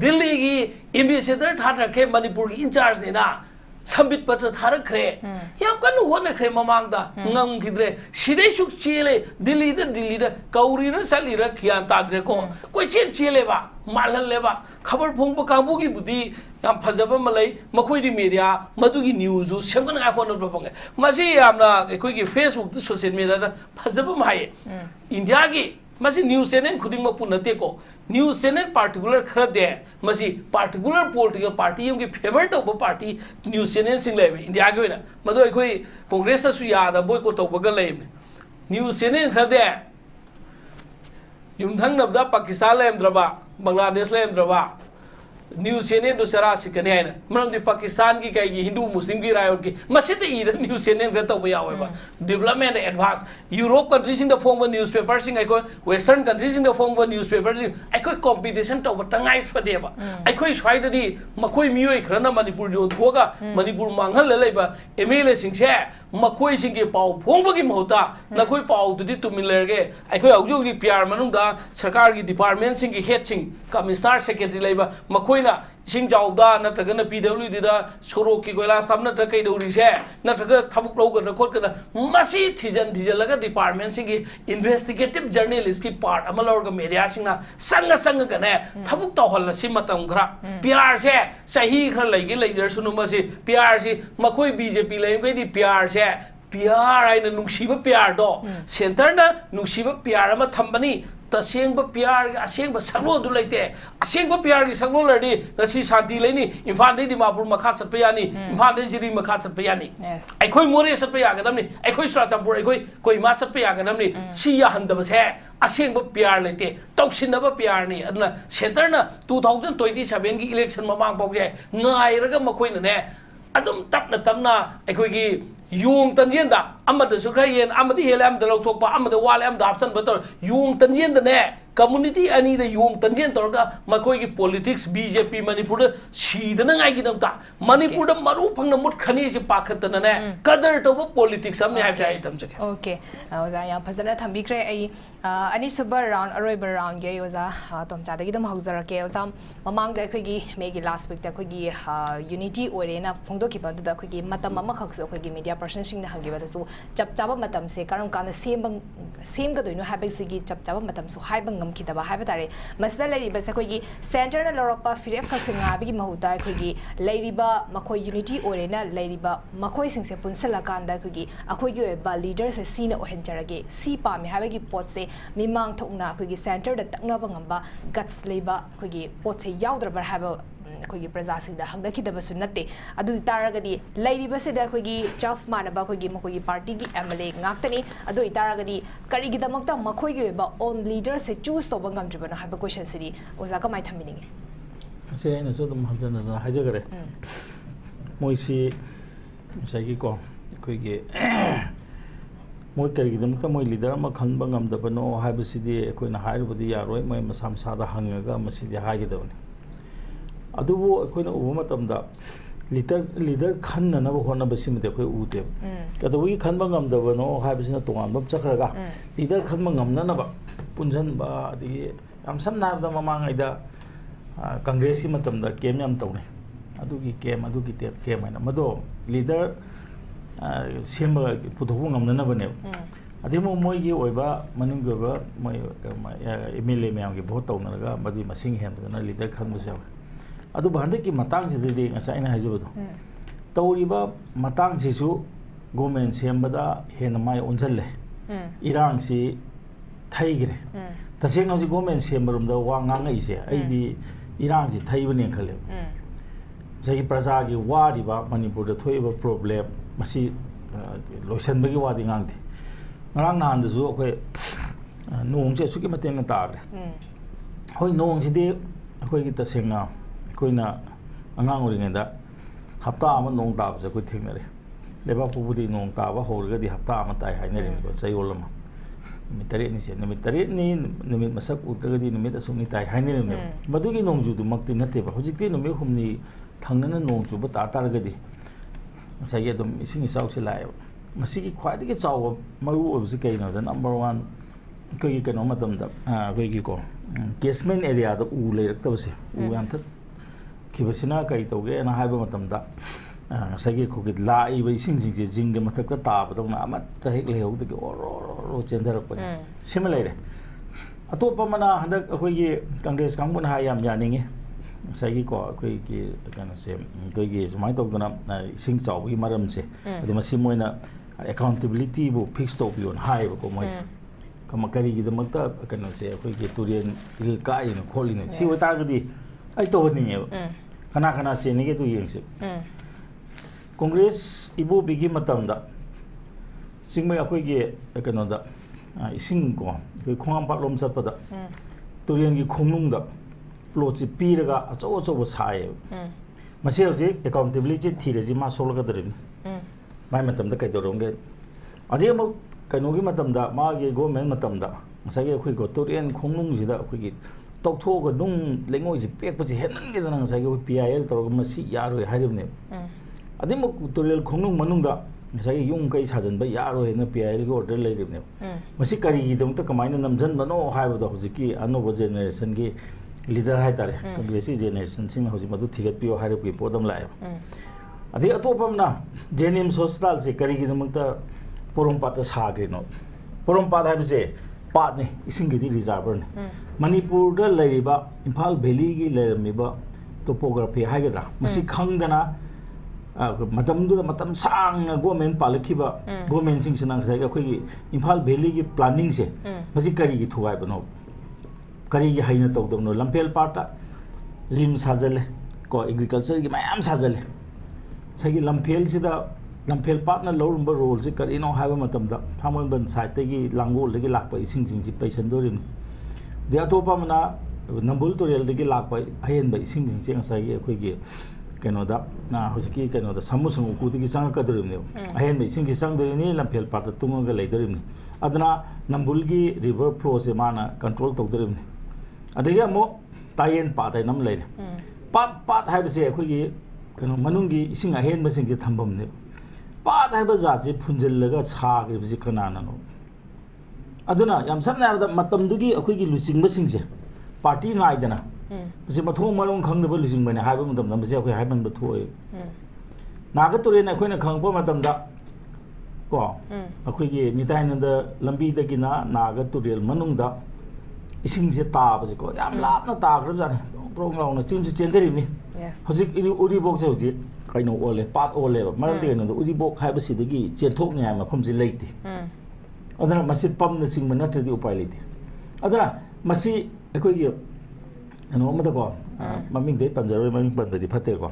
दिल्ली की एम्बेसडर थाथरखे मणिपुर की इंचार्ज नेना संबित पत्र थारख्रे याम कनु होनख्रे ममांगदा ngangkidre sidai suk chele Delhi the कौरी न सलीर कियान ताद्रे को कोई चेन चेले बा मालहन लेबा खबर फोंग काबू की बुद्धि याम फजब मलै मखोइदी मीडिया मदुगी न्यूज सेमगन आखोन प्रपंगे मसी यामना कोई की फेसबुक सोशल मीडिया फजब माये इंडिया की मसी न्यूज चैनल खुदिंग म पुनते को न्यूज चैनल पार्टिकुलर खर दे मसी पार्टिकुलर पॉलिटिकल पार्टी की फेवर तब पार्टी न्यूज चैनल सिंग लेबे इंडिया की होना मदो अखोई कांग्रेस सु यादा बॉयकॉट तौबगा लेबने न्यूज चैनल खर दे युमथंगनबदा पाकिस्तान लेमद्रबा बांग्लादेश लेमद्रबा न्यूज चैनल दो चरा सिकने है मरमदि पाकिस्तान की कई हिंदू मुस्लिम की राय की मसित ईद न्यूज चैनल खर तब यावेबा development advance Europe countries in the form of newspaper सिंग अखोई western countries in the form of newspaper सिंग अखोई कंपटीशन तब तंगाई फदेबा अखोई स्वाइददी मखोई मियोय खरना मणिपुर जो थोगा मणिपुर मांगहल लेबा एमएलए सिंग से मखोई सिंग के पाव फोंबगी महौता नखोई पाव दुदी तुमिन लेरगे अखोई हौजी पीआर मनुंगा सरकार की डिपार्टमेंट सिंग की हेड सिंग कमिश्नर सेक्रेटरी लेबा मखोई ꯑꯩꯈꯣꯏꯅ ꯏꯁꯤꯡ ꯆꯥꯎꯕꯗ ꯅꯠꯇ꯭ꯔꯒꯅ PWDꯗ ꯁꯣꯔꯣꯛꯀꯤ ꯀꯣꯏꯂꯥꯁ ꯊꯥꯕ ꯅꯠꯇ꯭ꯔꯒ ꯀꯩꯗꯧꯔꯤꯁꯦ ꯅꯠꯇ꯭ꯔꯒ ꯊꯕꯛ ꯂꯧꯒꯗ꯭ꯔꯥ ꯈꯣꯠꯀꯗ꯭ꯔꯥ ꯃꯁꯤ ꯊꯤꯖꯤꯜꯂꯒ ꯗꯤꯄꯥꯔꯠꯃꯦꯟꯁꯤꯡꯒꯤ इन्वेस्टिगेटिव जर्नलिस्ट की पार्ट अमा लौरगा मीडियासिंगना संगने थबुक तौहल्लसी मतम खरा PR से सही खरा लैगे लैजरसुनु मसी PR से मखोई BJP लैगैदि PR से PR आइना नुंगसिबा PR दो सेंटरना नुंगसिबा PR अमा थंबनी तसेंग PR असेंग सगलो दु लैते असेंग PR की सगलो लरदी गसी शांति लैनी इम्फाल दे दिमापुर मखा चतप यानी इम्फाल दे जिरी मखा चतप यानी अखोई मोरे चतप यागदमनी अखोई चुराचापुर अखोई कोई मा चतप यागदमनी सी याहंदबसे असेंग PR लैते तौसिनब PR नि अदना सेंटरना 2027 की election ममांग पोजे ngairaga makoina ne adum tapna akhoi yung tanjen da amada su khra yen amadi helam da lok pa amada wal am da option bator yung tanjen da ne community ani da yung tanjen tor ga makoi ki politics BJP manipur da sidana ngai gi dam ta manipur da maru phang na mut khani se pakhat na ne kadar to politics am ne hai jai tam chake okay oza ya phazana thambi kre ai ani super round aroiber round ge oza tom cha da gi dam hauzara ke oza mamang da khoi gi me gi last week da khoi gi unity orena phongdo ki ba da khoi gi matam ma khak so khoi gi media person sing na hangi ba da su chap chaba matam se karam kana sem ga doino habai se gi chap chaba matam su hai bang ngam ki da ba hai ba tare masda lai ba se khoi gi center na loropa firef khak se nga bi gi mahuta khoi gi lai ba makhoi unity orena lai ba makhoi sing se punsala kan da khoi gi akhoi gi ba leader se sina ohen jarage si pa me habai gi pot se mimang thokna khoi gi center da takna ba ngamba guts lai ba khoi gi pot se yaudra ba haba अखोगी प्रजासिंग हंगदखिदबसु नते अदुदि तारगदि लैरिबसिदा अखोगी चफ मानबा अखोगी मखोगी पार्टी की MLA ngakतनी अदु इतारगदि करिगिदमक्ता मखोगी बा ओन लीडर से चूज तोबा ngamjibana हाबा क्वेश्चन सिरी ओजा कमाय थमिनिंगे से न सो दम हजन हाजगरे मोइसी सगी को अखोगी मोइ करिगिदमक्ता मोइ लीडर मा खनबा ngamdabano हाबसिदि अखोइना हाइरबदि यारोय मोइ मसाम सादा हंगगा मसिदि हागिदबनि अदुबो अखोइना उबो मतमदा लीडर खन्ननबो होनबसिमदे अखोइ उते कदबोगी खनबा ngamdabano हाबसिना तोंगानबम चखरगा लीडर खनबा ngamननबा पुंजनबा अदि याम समनाबदा ममांगैदा कांग्रेस की मतमदा केम याम तौने अदुगी केम अदुगी टेप केम हैना मदो लीडर सेमबा पुथोबो ngamननबने अदिमो मोइगी ओइबा मनुंगी ओइबा मोइ MLA मयामगी भोट तौनरगा मदि मसिंग हेमदना लीडर खनबसे अदु बहंदे की मतंग सिदि ngसाइना हाइजबदो तौरिबा मतंग सिसु गवर्नमेंट सेमबदा हेन माय ओनजल्ले इरांग सि थाइग्रे तसेंग हजि गवर्नमेंट सेमबरुमदा वा ngangaise आइदि इरांग सि थाइबने खले जगी प्रजा की वारिबा मणिपुर द थोइबा प्रॉब्लम मसी लोइसनबगी वादि nganगते ngarang nahan दसु अखोय नोंग से सुकि मतेन ताग्रे होय नोंग सिदि अखोय की तसेंगा कोइना अंगांग ओरिङैदा हप्ता अमा नोंग ताबसे कोइ थेंगरे लेबा पुबुदि नोंग ताबा होरगदि हप्ता अमा ताइ हाइनरिङको चैयोल अमा निमित तरे नि से निमित तरे नि निमित मसक उत्रगदि निमित असुनि ताइ हाइनरिङ मदुगी नोंगजुदु मक्ति नतेबा हुजिकति निमित हुमनि थांगना नोंगजुबा तातारगदि सगे दम इसिंग इसाउसे लायो मसिगी ख्वाइदगी चाव मरु ओबसि कैनो द नंबर 1 कोइ कैनो मतमदा कोइगी को केसमेंट एरिया द उ लेरक्तबसे उ याम थ किबसिना कई तौगे ना हाइबा मतमदा सगे खोगे लाइबा इसिंग सिंग जिंग मथक ताबदौना अमत हेक लेहौदगे ओरो चेंदरपने सिम लेरे अतोप मना हंदक अखोइगे कांग्रेस कांगबुन हा याम यानिंगे सगी को अखोइगे कनो से कोइगे सुमाय तौदना इसिंग चावगी मरमसे अदि मसि मोइना अकाउंटेबिलिटी बु फिक्स तौबियोन हाइबा को मोइ कम करिगी दमक्ता कनो से अखोइगे तुरियन इल काइन खोलिन सि वतागदि आई तो होनिए कना कना चेनिगे तु यंगसे कांग्रेस इबो बिगी मतमदा सिंगमै अखोइगे कनोदा इसिंग को कोइ खोंगाम पाटलोम चतपदा तुरियन की खोंनुंगदा प्लॉट पीरगा अचो अचो साए मसे हजे अकाउंटेबिलिटी थीरेजी मा सोलगदरिन माय मतमदा कैदोरंगे अदे म कनोगी मतमदा मागे गवर्नमेंट मतमदा सगे अखोइ को तुरियन खोंनुंगजिदा अखोइगी तौथोगा नुंग लेंगोइजी पेकपछि हेननगेदना सगे PIL तोरग मसी यारोय हाइरबने अदिम तुरियल खोंनुंग मनुंगदा सगे युंग कै साजनबा यारोय न PIL के ऑर्डर लेरिबने मसी करिगिदमता कमाइना नमजनबनो हाइबदा हुजिकी अनोबा जनरेशन की लीडर है तारे कांग्रेसी जेनरेशन सिंह हौजी मधु थिगत पियो हारे पि पोदम लाए अदि अतोपमना जेनिम्स हॉस्पिटल से करी गिदमता पोरमपात साग्रिनो पोरमपात हाबसे पात ने इसिंग गिदी रिजर्वर ने मणिपुर द लेरिबा इम्फाल वैली गी लेरमिबा टोपोग्राफी हागद्रा मसी खंगदना मतम सांग गवर्नमेंट पालखिबा गवर्नमेंट सिंग सिना खसाई अखोई इम्फाल वैली की प्लानिंग से मसी करी की थुवाई बनो करी की हाइना तौदबनो लंपेल पाटा रिम साजले को एग्रीकल्चर की मैम साजले सगी लंपेल सिदा लंपेल पाटना लौरंबा रोल से करीनो हाइबा मतमदा थामोनबन साइड की लांगोल दगी लाकपा इसिंग सिंग सि पैसन दोरिन दे अतोपा मना नंबुल तोरेल दगी लाकपा अहेनबा इसिंग सिंग से ngसाई अखोई कनोदा ना हुजिकी कनोदा समु समु कुदगी संग कदरिमने अहेन बे सिंगी संग दरिनी लंफेल पार्ट तुंगगा लेदरिमने अदना नंबुलगी रिवर फ्लो से माना कंट्रोल तौदरिमने अदगे मो तायेन पादai नम लेने पात पात हाइबसे अखोगी कनो मनुंगी इसिंग अहेन बसिंग थंबमने पात हाइबा जाजे फुंजलगा छागे बिजि कनानानो अदुना याम समना हाबदा मतमदुगी अखोगी लुचिंग बसिंगसे पार्टी नाइदना मसे मथों मरों खंगदब लुचिंग बने हाइबा मतम नमसे अखोई हाइबन बथोय नागा तुरेन अखोइना खंगपो मतमदा को अखोगी निताइनद लंबी दगिना नागा तुरेल मनुंगदा इसिंग से ताबसे को याम लापना ताग्रब जाने प्रोंग लाउना चिंसु चेंदरिनी हजिक उरिबोक से हजिक कइनो ओले पात ओले मरम ते कइनो उरिबोक हाइबसिदगी चेंथोकने हाइ मफमसि लेते अदना मसि पमन सिंग नत्रदि उपाय लेते अदना मसि अखोगी नोमदा को ममिंग दे पंजरवे ममिंग पंददि फते को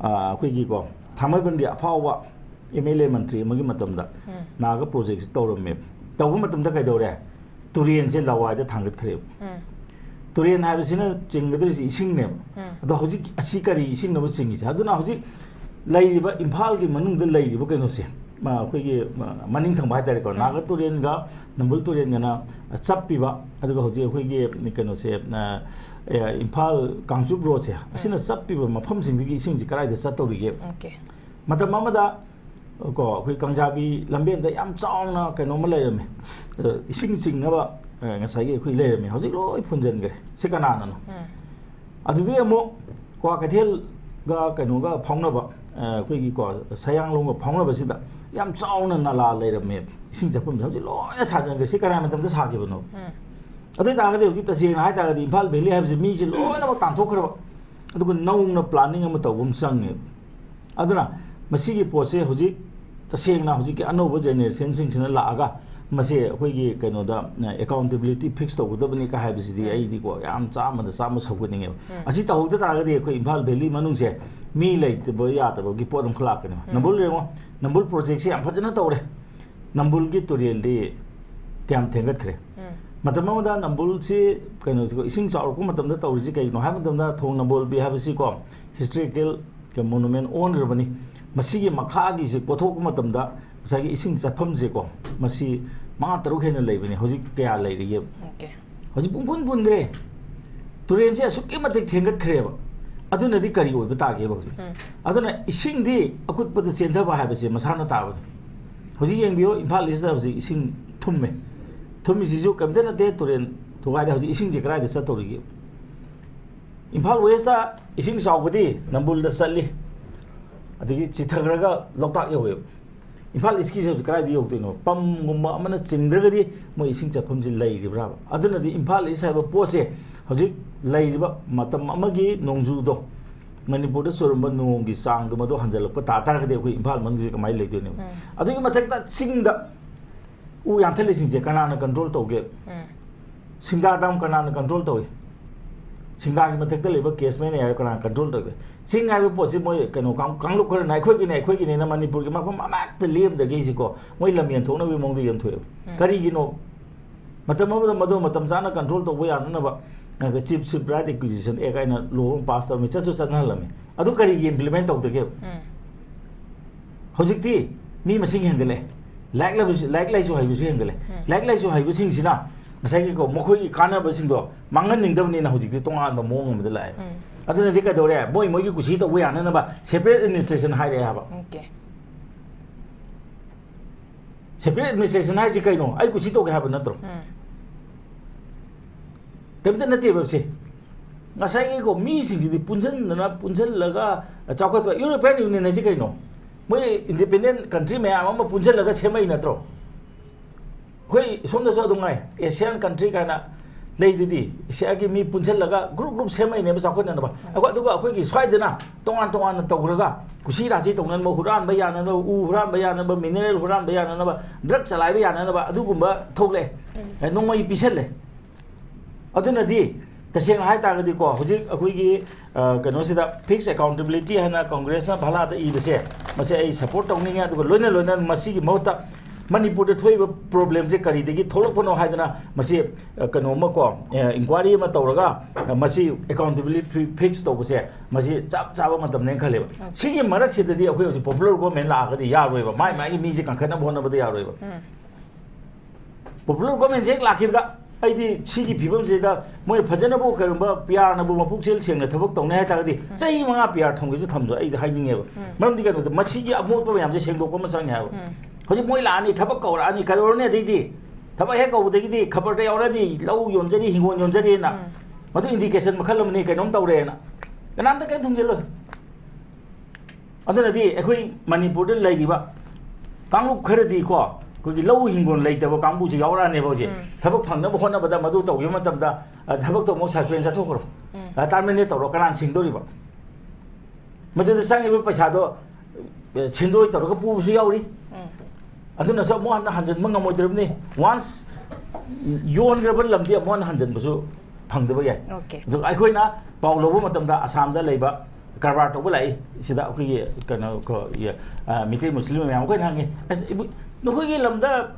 अखोगी को थामबंदी अफावा एमएलए मंत्री मगी मतमदा नागा प्रोजेक्ट तौरमे तौबो मतमदा कइदौरे तुरेन से लवाइदा थांगत खरे तुरेन हाबसिना चिंगदरसि इसिंगने अदो हजिक असि करी इसिंग नबो चिंगी से अदुना हजिक लैरिबा इम्फाल की मनुंग लैरिबा कइनो से मा अखोगी मनिंग थंबा हाइतारे को नागा तुरेन गा नंबुल तुरेन गना चप्पीबा अदुगा हजिक अखोगी कइनो से इम्फाल कांगचुप रोड से असिना चप्पीबा मफम सिंगदगी इसिंग जी कराइदा चतौरिगे ओके मतम अमदा को अखोई कंजाबी लंबेन याम चावना कइनोम लेरमे इसिंग चिंगनबा ngसाई अखोई लेरमे हजिक लोय फुंजनगरे से कनानानो अदुदि अमो को कथेल गा कइनोगा फाउनबा अखोई को सयांग लोंग फाउनबा सिदा याम चावना नाला लेरमे इसिंग जपम हजिक लोय साजनगरे से कना मतम सागिबनो अदुई तागदि हजिक तसेंग हाइ तागदि इम्फाल वैली हाइबसे मीजे लोयनबा तांथोखरबा अदुगु नौना प्लानिंग अमा तौबम संगे अदुना मसीगी पोसे हजिक तसेंगना हजिक अनौब जेनरेशन सिंगसिना लागा मसे अखोगी कइनोदा अकाउंटेबिलिटी फिक्स तौगदबनी का हाइबसिदि आइदि को याम चामदा चाम सौगनिंगे असि तौगद तागदि अखोई इम्फाल वैली मनुंगसे मी लेतब यादबगी पोदम खलाकने नंबुल रेमो नंबुल प्रोजेक्ट से याम फजना तौरे नंबुल की तुरेल दे क्याम थेंगतखरे मतम अमदा नंबुल से कइनो को इसिंग चाउरको मतमदा तौरिजि कइनो हाइ मतमदा थोंग नंबुल बि हाबसि को हिस्टोरिकल के मोनुमेंट ओन रबनी मसीगी मखागी से पोथोक मतमदा सागी इसिंग चफम से को मसी मा तरुक हेन लेबनी हजिक कया लेरिगे ओके हजिक पुंपुन पुंद्रे तुरेन से सुके मते थेंगत खरेब अदुनदि करी ओइब तागे हजिक अदुना इसिंग दि अकुतपद सेंधबा हाबसे मसाना ताब हजिक येंबियो इम्फाल इस हजिक इसिंग थुम्मे थुम्मी सिजु कमते नते तुरेन थुगाइ हजिक इसिंग जे कराइ चतौरिगे इम्फाल वेस्ट दा इसिंग साउबदि नंबुल दा चल्ली अदगी चिथग्रगा लोकताक यौवे इम्फाल इसकी से कराइदि यौदोइनो पमगुम्बा अमना चिंद्रगदि मो इसिंग चफम जि लैरिब्रा अदुनदि इम्फाल इस हाइबा पोसे हजिक लैरिबा मतम अमगी नोंजुदो मणिपुर चुरम नोंगी चांग मदो हंजलप तातारगदि अखोई इम्फाल मंगि कमाइ लैदोइनो अदुगी मथक्ता सिंगदा उ यांथले सिंगजे कनाना कंट्रोल तौगे सिंगादाम कनाना कंट्रोल तौगे सिंगागी मथक्ता लेबा केसमेन यार कना कंट्रोल तौगे सिंग हाइबा पोसे मोय कनो कांगलुक खर नाइखोगी ने मणिपुर की मफम अमात लेम दगे सिको मोय लमियन थोना बि मोंग यम थोय करिगिनो मतम मदो मतम जाना कंट्रोल तौबो याननबा चीफ सिप राइट एक्विजिशन ए काइना लो पास तौमी चचु चनहलमी अदु करिगी इंप्लीमेंट तौदगे हजिकती मी मसिंग हेंगले लाइक लाइसु हाइबसु हेंगले लाइक लाइसु हाइबसिंगसिना ngसाई को मखोई कानबसिंगदो मांगन निंगदबनिना हजिकती तोंगान बा मोंग अमदा लाए अदुनदि कदौरे मोय मोयगी कुछि तौबो याननबा सेपरेट एडमिनिस्ट्रेशन हाइरे हाबा ओके सेपरेट एडमिनिस्ट्रेशन हाइजि कइनो आई कुछि तौगे हाबा नत्रो कमते नते बसे ngasai ko mi sing di punjal laga chakot ba European Union ne kai no moi independent country me ama punjal laga semai na tro koi somda so dungai Asian country kana lei di Asia gi mi punjal laga group semai ne ba chakot na ba akwa du ga koi gi swai dana tongan tawraga kusi ra ji tongnan mo huran ba yana no u huran ba yana ba mineral huran ba yana ba drug salai ba yana ba adu gumba thokle nongmai pisel le aduna di taseng hai ta ga di ko hujik akoi gi kano sida fixed accountability hana congress na bhala da I bese mase ai support tawning ya du loina masi gi mauta Manipur de thoi problem je kari de gi tholok pono haidana masi kano ma ko inquiry ma tawraga masi accountability fix to bese masi chap chaba matam ne khale sigi marak se de akoi popular government la ga di ya roi ba mai mi je kan khana bona ba de ya roi ba popular government je la khibda ai di sigi phibam je da moi phajana bo karumba PR na bo mapuk sel seng na thabak tong ne ha ta gi chai manga PR thong gi ju tham jo ai haiding e ba maram di kan masi gi amot ba yam je seng dok ba ma sang ha hojik moi la ani thabak kaura ani kador ne di thabak he kau de gi khabar de aura di lau yon jari hingon yon jari na madu indication makhalam ne kainom tawre na kanam ta kai thung je lo aduna di ekoi Manipur de lai riba kanglup khare di ko ko gi lau hingon lai ta ba kangbu ji yaura ne ba je thabak phang na ba hona ba da madu taw yema tam da thabak to mo suspend sa thokro terminate tawro kanan sing do riba madu de sang iba paisa do chindoi tawro ka pu su yauri aduna so mo hanjan manga mo dirni once yon grabal lamdi mo hanjan busu phangda ba ya do ai khoi na paulo bo matam da Assam da leiba karbar to bulai sida khoi kana ko ya mite muslim ya ko nangi no khoi lamda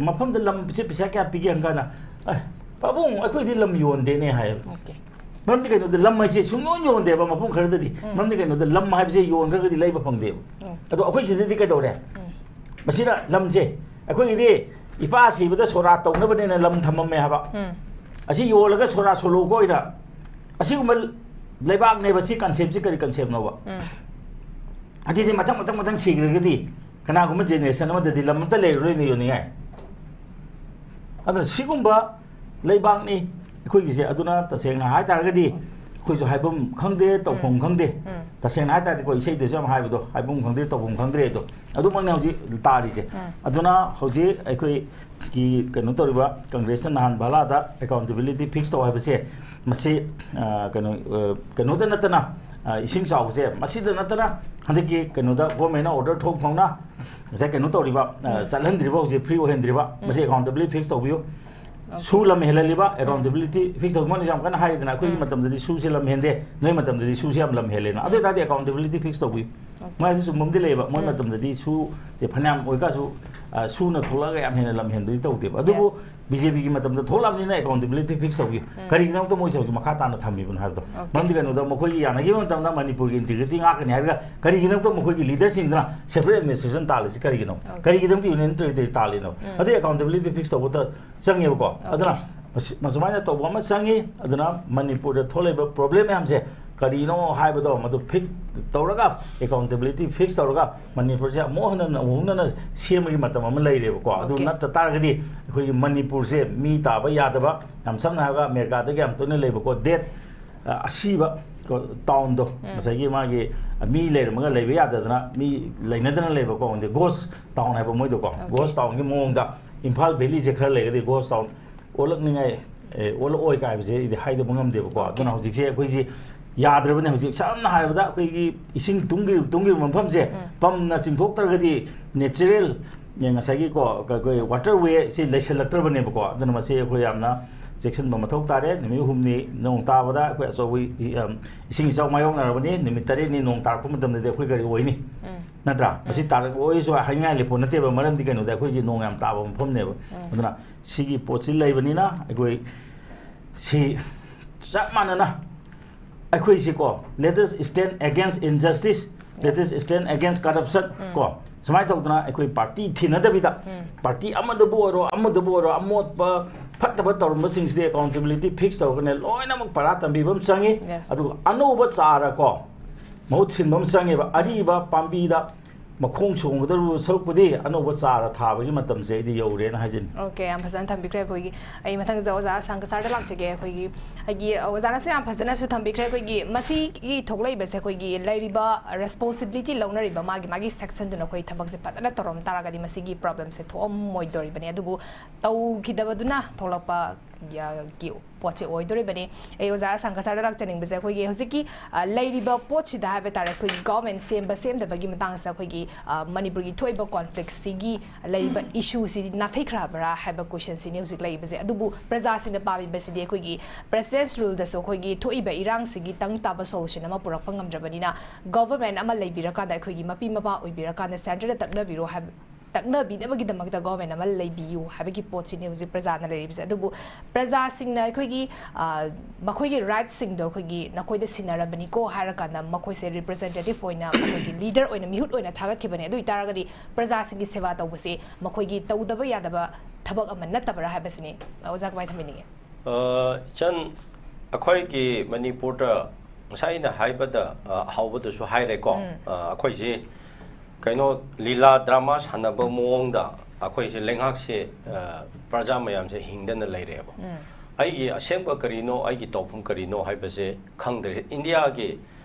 mafam da lam pisa kya pigi angana pabung ai khoi di lam yon de ne hai mam di kai no da lam mai se sungyon yon de ba mafum khar da di mam di kai no da lam hai se yon khar di leiba phangde ado akhoi sida di kai do re masina lamje akoi ri ipa si bada sora tong na bane na lam thamam me haba asi yolaga sora solo ko ida asi umal leibak ne basi concept ji kari concept no ba ati di matang sigre gadi kana guma generation ma de lam ta le ro ni yo ni ai adra sigumba leibak ni akoi gi se aduna ta seng na hai tar gadi khoi jo haibum khangde to phong khangde ta seng na hai ta ko isei de jam hai do haibum khangde to phong khangde do adu mang na ji ta ri je aduna hoji akoi ki kanu to riba congress na han bala da accountability fix to hai bese masi kanu da natana ising chaw se masi da natana hande ki kanu da government order thok phong na se kanu to riba chalhan driba hoji free ohen driba masi accountability fix to biyo su lam helaliba accountability fix of money jam kana hai dana koi matam da su se lam hende noi matam da su se am lam helena ade da accountability fix of mai su mum de leba moi matam da su se phanam oi ka su na thola ga am hena lam hen do de adu BJP ki matam da thola ni na accountability fix of kari na to moi chau makha ta na thami bun har do mam di kanu da mo khoi ya na gi matam da Manipur ki integrity nga ka ni har ga kari gi na to mo khoi ki leadership na separate administration ta le kari gi no kari gi dam ti union territory ta le no ade accountability fix of da changi ko aduna masumai na to ba ma changi aduna Manipur da thole ba problem am je kari no hai ba do ma do fix tawraga accountability fix tawraga Manipur ja mo hana na semagi matam am lai re ko adu na ta tar ga di khoi Manipur se mi ta ba ya da ba am samna ga America da gam to ne le ba ko det asiba ko town do masai gi ma gi mi le ma ga le ba ya da na mi le na da na le ba ko on de ghost town hai ba moi do ko ghost town gi mong da Imphal Valley je khar le ga di ghost town olak ni ngai olak oi kai je ide hai da bangam de ba ko aduna hojik se khoi ji yadrabane hojik samna haibada khoi gi ising tungi mampham je pam na chingthok tar gadi natural yenga sagi ko waterway si leiselaktar bane ba ko adana ma se khoi amna section ba mathok tare nimi humni nong ta bada khoi so wi ising chau mayong na bani nimi tare ni nong tar kum dam de khoi gari oi ni nadra masi tar oi so hainga le pon te ba maram di kanu da khoi ji nong am ta ba mampham ne ba adana sigi pochi lai bani na khoi si chap manana akhoi si ko let us stand against injustice let us stand against corruption ko samai tawdna akhoi party thina da bida party amada boro amot pa phatta ba tawm sing se accountability fix taw ne loina mak para tambi bam changi adu anu ba chara ko maut sin bam changi ba ari ba pambi da ꯃꯈꯣꯡ ꯁꯣꯡꯒꯗꯧꯕ ꯁꯔꯨꯛꯄꯨꯗꯤ ꯑꯅꯧꯕ ꯆꯥꯔ ꯊꯥꯕꯒꯤ ꯃꯇꯝꯁꯦ ꯑꯩꯗꯤ ꯌꯧꯔꯦꯅ ꯍꯥꯏꯖꯅꯤ okay ꯌꯥꯝ ꯐꯖꯅ ꯊꯝꯕꯤꯈ꯭ꯔꯦ ꯑꯩꯈꯣꯏꯒꯤ ꯑꯩ ꯃꯊꯪꯗ ꯑꯣꯖꯥ ꯁꯪꯀꯁꯥꯔꯗ ꯂꯥꯛꯆꯒꯦ ꯑꯩꯒꯤ ꯑꯣꯖꯥꯅꯁꯨ ꯌꯥꯝ ꯐꯖꯅꯁꯨ ꯊꯝꯕꯤꯈ꯭ꯔꯦ ꯑꯩꯈꯣꯏꯒꯤ ꯃꯁꯤꯒꯤ ꯊꯣꯛꯂꯛꯏꯕꯁꯦ ꯑꯩꯈꯣꯏꯒꯤ ꯂꯩꯔꯤꯕ ꯔꯦꯁꯄꯣꯟꯁꯤꯕꯤꯂꯤꯇꯤ ꯂꯧꯅꯔꯤꯕ ꯃꯥꯒꯤ ꯁꯦꯛꯁꯟꯗꯨꯅ ꯑꯩꯈꯣꯏ ꯊꯕꯛꯁꯦ ꯐꯖꯅ ꯇꯧꯔꯝ ꯇꯥꯔꯒꯗꯤ ꯃꯁꯤꯒꯤ ꯄ꯭ꯔꯣꯕ꯭ꯂꯦꯝꯁꯦ ꯊꯣꯛꯑꯝꯃꯣꯏꯗꯣꯔꯤꯕꯅꯤ ꯑꯗꯨꯕꯨ ꯇꯧꯈꯤꯗꯕꯗꯨꯅ ꯊꯣꯛꯂꯛꯄ ꯒꯤ ꯄꯣꯠꯁꯦ ꯑꯣꯏꯗꯣꯔꯤꯕꯅꯤ ꯑꯩ ꯑꯣꯖꯥ ꯁꯪꯀꯁꯥꯔꯗ ꯂꯥꯛꯆꯅꯤꯡꯕꯁꯦ ꯑꯩꯈꯣꯏꯒꯤ ꯍꯧꯖꯤꯛꯀꯤ ꯂꯩꯔꯤꯕ ꯄꯣꯠꯁꯤꯗ ꯍꯥꯏꯕ ꯇꯥꯔꯦ ꯑꯩꯈꯣꯏꯒꯤ ꯒꯣꯚꯔꯟꯃꯦꯟ ꯁꯦꯝꯕ ꯁꯦꯝꯗꯕꯒꯤ ꯃꯇꯥꯡꯁꯤꯗ ꯑꯩꯈꯣꯏꯒꯤ ꯃꯅꯤꯄꯨꯔꯒꯤ ꯊꯣꯛꯏꯕ ꯀꯣꯟꯐ꯭ꯂꯤꯛꯁꯤꯒꯤ ꯂꯩꯔꯤꯕ ꯏꯁꯨꯁꯤꯗꯤ ꯅꯥꯊꯩꯈ꯭ꯔꯕ꯭ꯔꯥ ꯍꯥꯏꯕ ꯀ꯭ꯋꯦꯁꯟꯁꯤꯅꯤ ꯍꯧꯖꯤꯛ ꯂꯩꯕꯁꯦ ꯑꯗꯨꯕꯨ ꯄ꯭ꯔꯖꯥꯁꯤꯡꯅ ꯄꯥꯝꯃꯤꯕꯁꯤꯗꯤ ꯑꯩꯈꯣꯏꯒꯤ ꯄ꯭ꯔꯦꯁꯤꯗꯦꯟꯁ ꯔꯨꯜꯗꯁꯨ ꯑꯩꯈꯣꯏꯒꯤ ꯊꯣꯛꯏꯕ ꯏꯔꯥꯡꯁꯤꯒꯤ ꯇꯪ ꯇꯥꯕ ꯁꯣꯂꯨꯁꯟ ꯑꯃ ꯄꯨꯔꯛꯄ ꯉꯝꯗ꯭ꯔꯕꯅꯤꯅ ꯒꯣꯚꯔꯟꯃꯦꯟ ꯑꯃ ꯂꯩꯕꯤꯔꯀꯥꯟꯗ ꯑꯩꯈꯣꯏꯒꯤ ꯃꯄꯤ ꯃꯄꯥ ꯑꯣꯏꯕꯤꯔꯀꯥꯟꯗ ꯁꯦꯟꯇꯔꯗ ꯇꯛꯅꯕꯤꯔꯣ ꯍꯥꯏꯕ ꯇꯛꯅꯕꯤꯅꯕꯒꯤꯗꯃꯛꯇ ꯒꯣꯚꯔꯟꯃꯦꯟ ꯑꯃ ꯂꯩꯕꯤꯌꯨ ꯍꯥꯏꯕꯒꯤ ꯄꯣꯠꯁꯤꯅꯤ ꯍꯧꯖꯤꯛ ꯄ꯭ꯔꯖꯥꯅ ꯂꯩꯔꯤꯕꯁꯦ ꯑꯗꯨꯕꯨ ꯄ꯭ꯔꯖꯥꯁꯤꯡꯅ ꯑꯩꯈꯣꯏꯒꯤ ꯃꯈꯣꯏꯒꯤ ꯔꯥꯏꯠꯁꯤꯡꯗꯣ ꯑꯩꯈꯣꯏꯒꯤ ꯅꯈꯣꯏꯗ ꯁꯤꯟꯅꯔꯕꯅꯤꯀꯣ ꯍꯥꯏꯔꯀꯥꯟꯗ ꯃꯈꯣꯏꯁꯦ ꯔꯤꯄ꯭ꯔꯖꯦꯟꯇꯦꯇꯤꯚ ꯑꯣꯏꯅ ꯃꯈꯣꯏꯒꯤ ꯂꯤꯗꯔ ꯑꯣꯏꯅ ꯃꯤꯍꯨꯠ ꯑꯣꯏꯅ ꯊꯥꯒꯠꯈꯤꯕꯅꯦ ꯑꯗꯨ ꯑꯣꯏꯇꯥꯔꯒꯗꯤ ꯄ꯭ꯔꯖꯥꯁꯤꯡꯒꯤ ꯁꯦꯕꯥ ꯇꯧꯕꯁꯦ ꯃꯈꯣꯏꯒꯤ ꯇꯧꯗꯕ ꯌꯥꯗꯕ ꯊꯕꯛ ꯑꯃ ꯅꯠꯇꯕ꯭ꯔꯥ ꯍꯥꯏꯕꯁꯤꯅꯤ ꯑꯣꯖꯥ ꯀꯃꯥꯏꯅ ꯊꯝꯕꯤꯅꯤꯡꯉꯦ ꯏꯆꯟ ꯑꯩꯈꯣꯏꯒꯤ ꯃꯅꯤꯄꯨꯔꯗ ꯉꯁꯥꯏ ꯑꯩꯅ ꯍꯥꯏꯕꯗ ꯍꯧꯕꯗꯁꯨ ꯍꯥꯏꯔꯦꯀꯣ ꯑꯩꯈꯣꯏꯁꯤ ꯀꯩꯅꯣ ꯂꯤꯂꯥ ꯗ꯭ꯔꯥꯃꯥ ꯁꯥꯟꯅꯕ ꯃꯑꯣꯡꯗ ꯑꯩꯈꯣꯏꯁꯦ ꯂꯩꯉꯥꯛꯁꯦ ꯄ꯭ꯔꯖꯥ ꯃꯌꯥꯝꯁꯦ ꯍꯤꯡꯗꯅ ꯂꯩꯔꯦꯕ ꯑꯩꯒꯤ ꯑꯁꯦꯡꯕ ꯀꯔꯤꯅꯣ ꯑꯩꯒꯤ ꯇꯧꯐꯝ ꯀꯔꯤꯅꯣ ꯍꯥꯏꯕꯁꯦ ꯈꯪꯗ꯭ꯔꯦ ꯏꯟꯗꯤꯌꯥꯒꯤ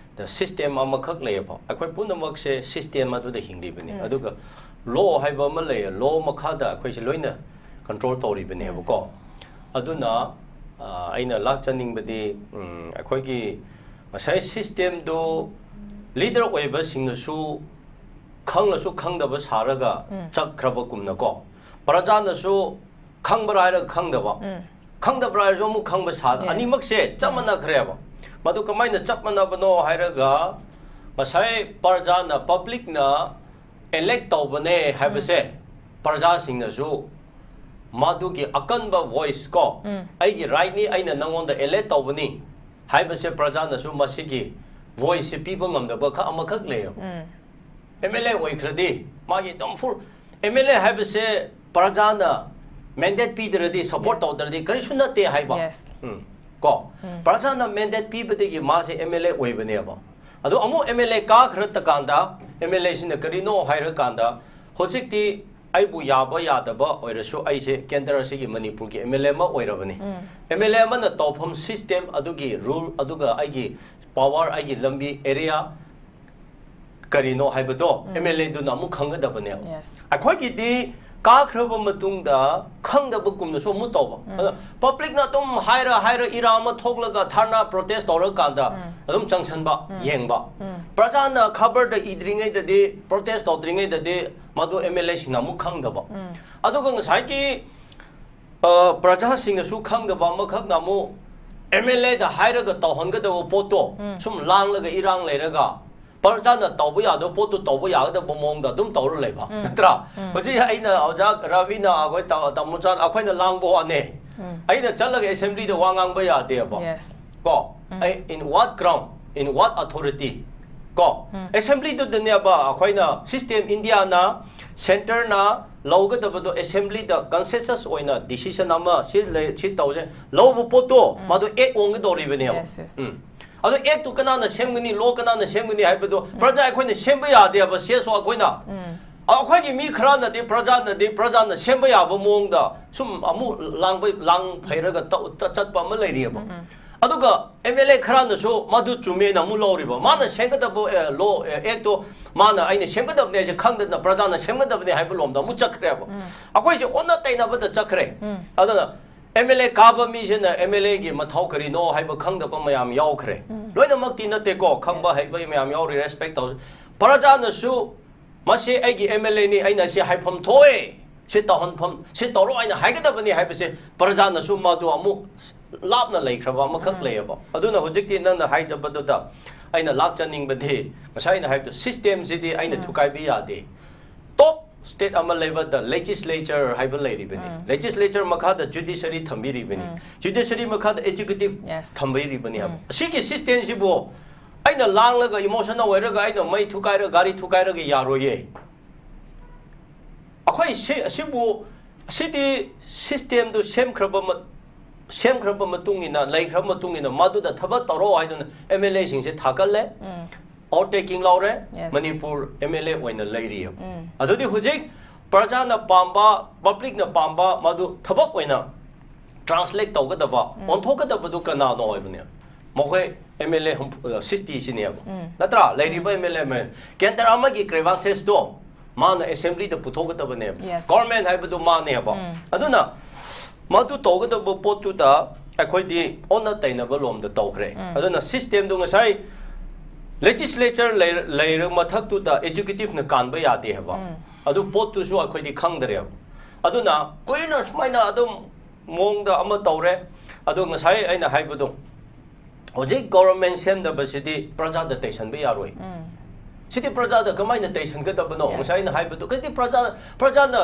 ꯁꯤꯁꯇꯦꯝ ꯑꯃꯈꯛ ꯂꯩꯌꯦꯕ ꯑꯩꯈꯣꯏ ꯄꯨꯝꯅꯃꯛꯁꯦ ꯁꯤꯁꯇꯦꯝ ꯑꯗꯨꯗ ꯍꯤꯡꯂꯤꯕꯅꯤ ꯑꯗꯨꯒ ꯂꯣ ꯍꯥꯏꯕ ꯑꯃ ꯂꯩꯌꯦ ꯂꯣ ꯃꯈꯥꯗ ꯑꯩꯈꯣꯏꯁꯦ ꯂꯣꯏꯅ ꯀꯟꯇ꯭ꯔꯣꯜ ꯇꯧꯔꯤꯕꯅꯦꯕꯀꯣ ꯑꯗꯨꯅ ꯑꯩꯅ ꯂꯥꯛꯆꯅꯤꯡꯕꯗꯤ ꯑꯩꯈꯣꯏꯒꯤ ꯉꯁꯥꯏ ꯁꯤꯁꯇꯦꯝꯗꯨ ꯂꯤꯗꯔ ꯑꯣꯏꯕꯁꯤꯡꯅꯁꯨ ꯈꯪꯂꯁꯨ ꯈꯪꯗꯕ ꯁꯥꯔꯒ ꯆꯠꯈ꯭ꯔꯕꯒꯨꯝꯅꯀꯣ ꯄ꯭ꯔꯖꯥꯅꯁꯨ ꯈꯪꯕ꯭ꯔꯥ ꯍꯥꯏꯔꯒ ꯈꯪꯗꯕ ꯈꯪꯗꯕ꯭ꯔꯥ ꯍꯥꯏꯔꯁꯨ ꯑꯃꯨꯛ ꯈꯪꯕ ꯁꯥ ꯑꯅꯤꯃꯛꯁꯦ ꯆꯞ ꯃꯥꯟꯅꯈ꯭ꯔꯦꯕ ꯃꯗꯨ ꯀꯃꯥꯏꯅ ꯆꯞ ꯃꯥꯟꯅꯕꯅꯣ ꯍꯥꯏꯔꯒ ꯉꯁꯥꯏ ꯄ꯭ꯔꯖꯥꯅ ꯄꯕ꯭ꯂꯤꯛꯅ elect ꯇꯧꯕꯅꯦ ꯍꯥꯏꯕꯁꯦ ꯄ꯭ꯔꯖꯥꯁꯤꯡꯅꯁꯨ ꯃꯗꯨꯒꯤ ꯑꯀꯟꯕ ꯚꯣꯏꯁ ꯀꯣ ꯑꯩꯒꯤ ꯔꯥꯏꯠꯅꯤ ꯑꯩꯅ ꯅꯪꯉꯣꯟꯗ elect ꯇꯧꯕꯅꯤ ꯍꯥꯏꯕꯁꯦ ꯄ꯭ꯔꯖꯥꯅꯁꯨ ꯃꯁꯤꯒꯤ ꯚꯣꯏꯁꯁꯦ ꯄꯤꯕ ꯉꯝꯗꯕ ꯑꯃꯈꯛ ꯂꯩꯌꯦꯕ MLA ꯑꯣꯏꯈ꯭ꯔꯗꯤ ꯃꯥꯒꯤ ꯑꯗꯨꯝ ꯐꯨꯜ MLA ꯍꯥꯏꯕꯁꯦ ꯄ꯭ꯔꯖꯥꯅ ꯃꯦꯟꯗꯦꯠ ꯄꯤꯗ꯭ꯔꯗꯤ ꯁꯄꯣꯔꯠ ꯇꯧꯗ꯭ꯔꯗꯤ ꯀꯔꯤꯁꯨ ꯅꯠꯇꯦ ꯍꯥꯏꯕ ꯀꯣ ꯄ꯭ꯔꯖꯥꯅ ꯃꯦꯟꯗꯦꯠ ꯄꯤꯕꯗꯒꯤ ꯃꯥꯁꯦ MLA ꯑꯣꯏꯕꯅꯦꯕ ꯑꯗꯣ ꯑꯃꯨꯛ MLA ꯀꯥꯈ꯭ꯔꯀꯥꯟꯗ MLA ꯁꯤꯅ ꯀꯔꯤꯅꯣ ꯍꯥꯏꯔꯀꯥꯟꯗ ꯍꯧꯖꯤꯛꯇꯤ ꯑꯩꯕꯨ ꯌꯥꯕ ꯌꯥꯗꯕ ꯑꯣꯏꯔꯁꯨ ꯑꯩꯁꯦ ꯀꯦꯟꯗ꯭ꯔ ꯑꯁꯤꯒꯤ ꯃꯅꯤꯄꯨꯔꯒꯤ MLA ꯑꯃ ꯑꯣꯏꯔꯕꯅꯤ MLA ꯑꯃꯅ ꯇꯧꯐꯝ ꯁꯤꯁꯇꯦꯝ ꯑꯗꯨꯒꯤ ꯔꯨꯜ ꯑꯗꯨꯒ ꯑꯩꯒꯤ ꯄꯋꯥꯔ ꯑꯩꯒꯤ ꯂꯝꯕꯤ ꯑꯦꯔꯤꯌꯥ ꯀꯔꯤꯅꯣ ꯍꯥꯏꯕꯗꯣ MLA ꯗꯨꯅ ꯑꯃꯨꯛ ꯈꯪꯒꯗꯕꯅꯦꯕ ꯑꯩꯈꯣꯏꯒꯤꯗꯤ ꯀꯥꯈ꯭ꯔꯕ ꯃꯇꯨꯡꯗ ꯈꯪꯗꯕꯒꯨꯝꯅꯁꯨ ꯑꯃꯨꯛ ꯇꯧꯕ ꯄꯕ꯭ꯂꯤꯛꯅ ꯑꯗꯨꯝ ꯍꯥꯏꯔ ꯏꯔꯥꯡ ꯑꯃ ꯊꯣꯛꯂꯒ ꯊꯥꯔꯅꯥ ꯄ꯭ꯔꯣꯇꯦꯁ ꯇꯧꯔꯀꯥꯟꯗ ꯑꯗꯨꯝ ꯆꯪꯁꯟꯕ ꯌꯦꯡꯕ ꯄ꯭ꯔꯖꯥꯅ ꯈꯕꯔꯗ ꯏꯗ꯭ꯔꯤꯉꯩꯗꯗꯤ ꯄ꯭ꯔꯣꯇꯦꯁ ꯇꯧꯗ꯭ꯔꯤꯉꯩꯗꯗꯤ ꯃꯗꯨ MLA ꯁꯤꯡꯅ ꯑꯃꯨꯛ ꯈꯪꯗꯕ ꯑꯗꯨꯒ ꯉꯁꯥꯏꯒꯤ ꯄ꯭ꯔꯖꯥꯁꯤꯡꯅꯁꯨ ꯈꯪꯗꯕ ꯑꯃꯈꯛꯅ ꯑꯃꯨꯛ MLA ꯗ ꯍꯥꯏꯔꯒ ꯇꯧꯍꯟꯒꯗꯕ ꯄꯣꯠꯇꯣ ꯁꯨꯝ ꯂꯥꯡꯂꯒ ꯏꯔꯥꯡ ꯂꯩꯔꯒ ꯄ꯭ꯔꯖꯥꯅ ꯇꯧꯕ ꯌꯥꯗꯕ ꯄꯣꯠꯇꯨ ꯇꯧꯕ ꯌꯥꯒꯗꯕ ꯃꯑꯣꯡꯗ ꯑꯗꯨꯝ ꯇꯧꯔ ꯂꯩꯕ ꯅꯠꯇ꯭ꯔꯥ ꯍꯧꯖꯤꯛ ꯑꯩꯅ ꯑꯣꯖꯥ ꯔꯕꯤꯅ ꯑꯩꯈꯣꯏ ꯇꯥꯃꯣꯆꯥꯟ ꯑꯩꯈꯣꯏꯅ ꯂꯥꯡꯕ ꯋꯥꯅꯦ ꯑꯩꯅ ꯆꯠꯂꯒ ꯑꯦꯁꯦꯝꯕ꯭ꯂꯤꯗ ꯋꯥ ꯉꯥꯡꯕ ꯌꯥꯗꯦꯕ ꯀꯣ ꯑꯩ in what ground in what authority ꯀꯣ ꯑꯦꯁꯦꯝꯕ꯭ꯂꯤꯗꯨꯗꯅꯦꯕ ꯑꯩꯈꯣꯏꯅ ꯁꯤꯁꯇꯦꯝ ꯏꯟꯗꯤꯌꯥꯅ ꯁꯦꯟꯇꯔꯅ ꯂꯧꯒꯗꯕꯗꯣ ꯑꯦꯁꯦꯝꯕ꯭ꯂꯤꯗ ꯀꯟꯁꯦꯟꯁꯁ ꯑꯣꯏꯅ ꯗꯤꯁꯤꯖꯟ ꯑꯃ ꯁꯤ ꯇꯧꯁꯦ ꯂꯧꯕ ꯄꯣꯠꯇꯣ ꯃꯗꯨ ꯑꯦꯛ ꯑꯣꯟꯒꯗꯧꯔꯤꯕꯅꯦꯕ ꯑꯗꯣ ꯑꯦꯛꯇꯨ ꯀꯅꯥꯅ ꯁꯦꯝꯒꯅꯤ ꯂꯣ ꯀꯅꯥꯅ ꯁꯦꯝꯒꯅꯤ ꯍꯥꯏꯕꯗꯣ ꯄ꯭ꯔꯖꯥ ꯑꯩꯈꯣꯏꯅ ꯁꯦꯝꯕ ꯌꯥꯗꯦꯕ ꯁꯦꯁꯨ ꯑꯩꯈꯣꯏꯅ ꯑꯩꯈꯣꯏꯒꯤ ꯃꯤ ꯈꯔꯅꯗꯤ ꯄ꯭ꯔꯖꯥꯅ ꯁꯦꯝꯕ ꯌꯥꯕ ꯃꯑꯣꯡꯗ ꯁꯨꯝ ꯑꯃꯨꯛ ꯂꯥꯡ ꯐꯩꯔꯒ ꯆꯠꯄ ꯑꯃ ꯂꯩꯔꯤꯑꯕ ꯑꯗꯨꯒ MLA ꯈꯔꯅꯁꯨ ꯃꯗꯨ ꯆꯨꯝꯃꯦꯅ ꯑꯃꯨꯛ ꯂꯧꯔꯤꯕ ꯃꯥꯅ ꯁꯦꯝꯒꯗꯕ ꯂꯣ ꯑꯦꯛꯇꯣ ꯃꯥꯅ ꯑꯩꯅ ꯁꯦꯝꯒꯗꯕꯅꯦ ꯍꯥꯏꯁꯦ ꯈꯪꯗꯅ ꯄ꯭ꯔꯖꯥꯅ ꯁꯦꯝꯒꯗꯕꯅꯦ ꯍꯥꯏꯕ ꯂꯣꯝꯗ ꯑꯃꯨꯛ ꯆꯠꯈ꯭ꯔꯦꯕ ꯑꯩꯈꯣꯏꯁꯦ ꯑꯣꯟꯅ ꯇꯩꯅꯕꯗ ꯆꯠꯈ꯭ꯔꯦ ꯑꯗꯨꯅ MLA ꯀꯥꯕ ꯃꯤꯁꯤꯅ MLA ꯒꯤ ꯃꯊꯧ ꯀꯔꯤꯅꯣ ꯍꯥꯏꯕ ꯈꯪꯗꯕ ꯃꯌꯥꯝ ꯌꯥꯎꯈ꯭ꯔꯦ ꯂꯣꯏꯅꯃꯛꯇꯤ ꯅꯠꯇꯦꯀꯣ ꯈꯪꯕ ꯍꯩꯕ ꯃꯌꯥꯝ ꯌꯥꯎꯔꯤ ꯔꯦꯁꯄꯦꯛ ꯇꯧ ꯄ꯭ꯔꯖꯥꯅꯁꯨ ꯃꯁꯤ ꯑꯩꯒꯤ MLA ꯅꯤ ꯑꯩꯅ ꯁꯤ ꯍꯥꯏꯐꯝ ꯊꯣꯛꯑꯦ ꯁꯤ ꯇꯧꯍꯟꯐꯝ ꯁꯤ ꯇꯧꯔꯣ ꯑꯩꯅ ꯍꯥꯏꯒꯗꯕꯅꯤ ꯍꯥꯏꯕꯁꯦ ꯄ꯭ꯔꯖꯥꯅꯁꯨ ꯃꯗꯨ ꯑꯃꯨꯛ ꯂꯥꯞꯅ ꯂꯩꯈ꯭ꯔꯕ ꯑꯃꯈꯛ ꯂꯩꯌꯦꯕ ꯑꯗꯨꯅ ꯍꯧꯖꯤꯛꯇꯤ ꯅꯪꯅ ꯍꯥꯏꯖꯕꯗꯨꯗ ꯑꯩꯅ ꯂꯥꯛꯆꯅꯤꯡꯕꯗꯤ ꯉꯁꯥꯏ ꯑꯩꯅ ꯍꯥꯏꯕꯗꯣ ꯁꯤꯁꯇꯦꯝꯁꯤꯗꯤ ꯑꯩꯅ ꯊꯨꯒꯥꯏꯕ ꯌꯥꯗꯦ ꯇꯣꯞ ꯁ꯭ꯇꯦꯠ ꯑꯃ ꯂꯩꯕꯗ ꯂꯦꯖꯤꯁꯂꯦꯆꯔ ꯍꯥꯏꯕ ꯂꯩꯔꯤꯕꯅꯤ ꯂꯦꯖꯤꯁꯂꯦꯆꯔ ꯃꯈꯥꯗ ꯖꯨꯗꯤꯁꯔꯤ ꯊꯝꯕꯤꯔꯤꯕꯅꯤ ꯖꯨꯗꯤꯁꯔꯤ ꯃꯈꯥꯗ ꯑꯦꯛꯖꯤꯀ꯭ꯌꯨꯇꯤꯚ ꯊꯝꯕꯤꯔꯤꯕꯅꯤ ꯍꯥꯏꯕ ꯑꯁꯤꯒꯤ ꯁꯤꯁꯇꯦꯝꯁꯤꯕꯨ ꯑꯩꯅ ꯂꯥꯡꯂꯒ ꯏꯃꯣꯁꯅꯦꯜ ꯑꯣꯏꯔꯒ ꯑꯩꯅ ꯃꯩ ꯊꯨꯒꯥꯏꯔꯒ ꯒꯥꯔꯤ ꯊꯨꯒꯥꯏꯔꯒ ꯌꯥꯔꯣꯏꯌꯦ ꯑꯩꯈꯣꯏ ꯑꯁꯤꯗꯤ ꯁꯤꯁꯇꯦꯝꯗꯨ ꯁꯦꯝꯈ꯭ꯔꯕ ꯃꯇꯨꯡꯏꯟꯅ ꯂꯩꯈ꯭ꯔꯕ ꯃꯇꯨꯡꯏꯟꯅ ꯃꯗꯨꯗ ꯊꯕꯛ ꯇꯧꯔꯣ ꯍꯥꯏꯗꯨꯅ MLA ꯁꯤꯡꯁꯦ ꯊꯥꯒꯠꯂꯦ overtaking laure Manipur MLA oina leiri adudi hujik praja na pamba public na pamba madu thabak oina translate tawgadaba onthokadaba du kana no oibne mohe MLA 60 sine natra leiri ba MLA me kendra amagi grievances do man assembly da puthokadaba ne government haibadu ma ne ba aduna madu tawgadaba potu da akhoi di onna tainaba lom da tawkhre aduna system du ngasai legislature layer mathak tu da executive na kanba yade haba adu pot tu su akhoi di khangdare aduna koina smaina adum mong da ama tawre adu ngasai aina haibadu hojik government sem da basidi praja da tension be yaroi siti praja da kamai na tension ka da bano ngasai na haibadu kati praja na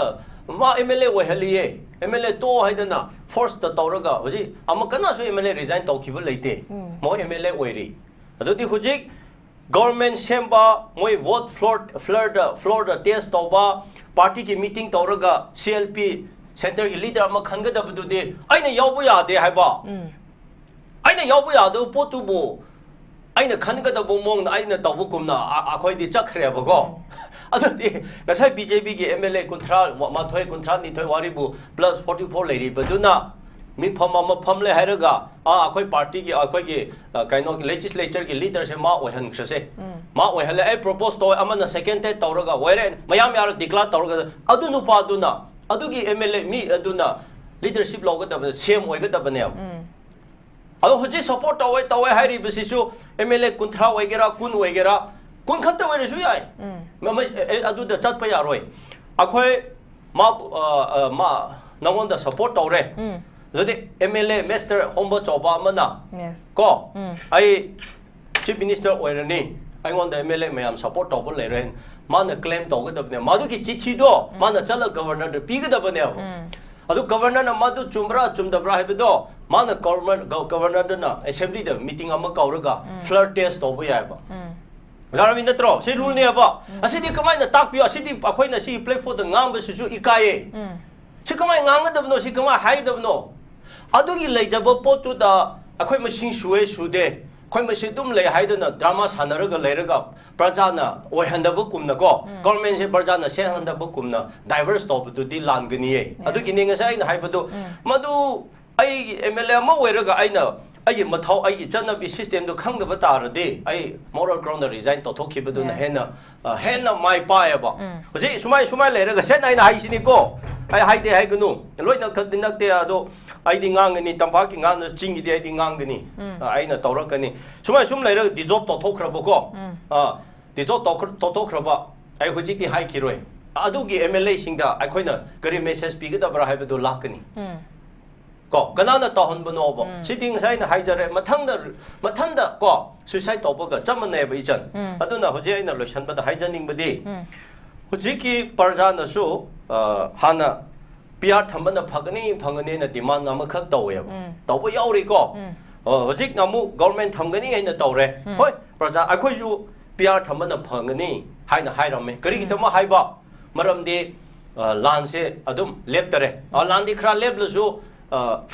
ma MLA we haliye MLA to haidana force da tawraga hoji ama kana su MLA resign tawkiba leite mo MLA we ri adu di hojik government semba moi vote floor da test tawba party ki meeting tawraga CLP center ki leader ma khanga da bu de aina yawbu ya de haiba aina yawbu ya do potu bo aina khanga da bo mong aina tawbu kumna akhoi di chakhre ba go adu di nasai BJP ki MLA kunthra ma thoi kunthra ni thoi wari bu plus 44 lady baduna mi pham le hairaga akhoi party ki akhoi ki kaino legislature ki leader se ma ohan khse ma ohale ai propose to amana second te tawraga were mayam yar declare tawraga adu nu pa aduna adu ki MLA mi aduna leadership loga da same oiga da bane adu hoji support tawai hairi bisisu MLA kunthra oigera kun oigera kun khatta oire su yai adu da chat pa yaroi akhoi ma nangon da support tawre jadi MLA Master Homba Choba mana ko ai Chief Minister oirani aingonda MLA mayam support tawba leiren mana claim tawgadabne madu ki chithi do mana chala governor de pigadabane adu governor na madu chumra chumdabra hebedo mana governor na assembly da meeting ama kauraga floor test tawba yaiba Zaramin na tro si rule ne ba asidi kamai na takpio asidi akhoi na si play for the ngam su ikaye si kamai ngangadabno si kamai haidabno adugi leijaba potu da akhoi machine suwe sude khoi machine dum le haidana drama sanaraga leiraga prajana oihandaba kumna ko government se prajana se handaba kumna diverse top tu di langani adugi ninga sai na haibadu madu ai MLA ma oiraga aina ai mathau ai chana bi system do khangdaba tarade ai moral ground resign to thokibadu na hena mai pae ba hoji sumai leiraga sen ai na hai sini ko ai haide hai gnu loina khadinak te ado ai di ngangani tampa ki ngang chingi di ai di ngangani ai na tawrakani sum leiraga dissolve to thokraba ko dissolve to thokraba ai hoji ki hai kiroi adu gi MLA singda ai khoina gari message pi ga da bra hai do lakani ko kanana tahon bano ba sitting sai na haijare mathanda ko suicide toba ga chamane ba ijan aduna hoje aina lotion ba da haijaning badi hoje ki parja na su hana PR thambana phagani na demand ama khak tawe tawba yauri ko hoje ngamu government thamgani aina tawre hoi parja akhoi ju PR thambana phagani haina hairame kari ki tama haiba maramde lan se adum leptare lan di khra leblu su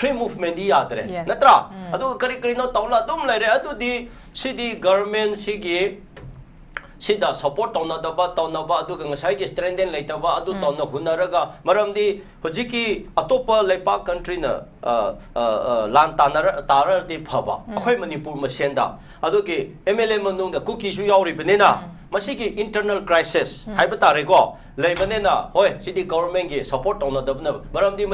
free movement di yadre natra adu kari no tawla dum lere adu di city government sigi sida support tawna ba adu ngasai gi strengthen leita ba adu tawna hunaraga maramdi hojiki atopa lepa country na lan tarar di phaba akhoi manipur masenda adu ki MLA manung da cookie su yauri benena masigi internal crisis haibata rego leibanena hoi city government gi support tawna dabna maramdi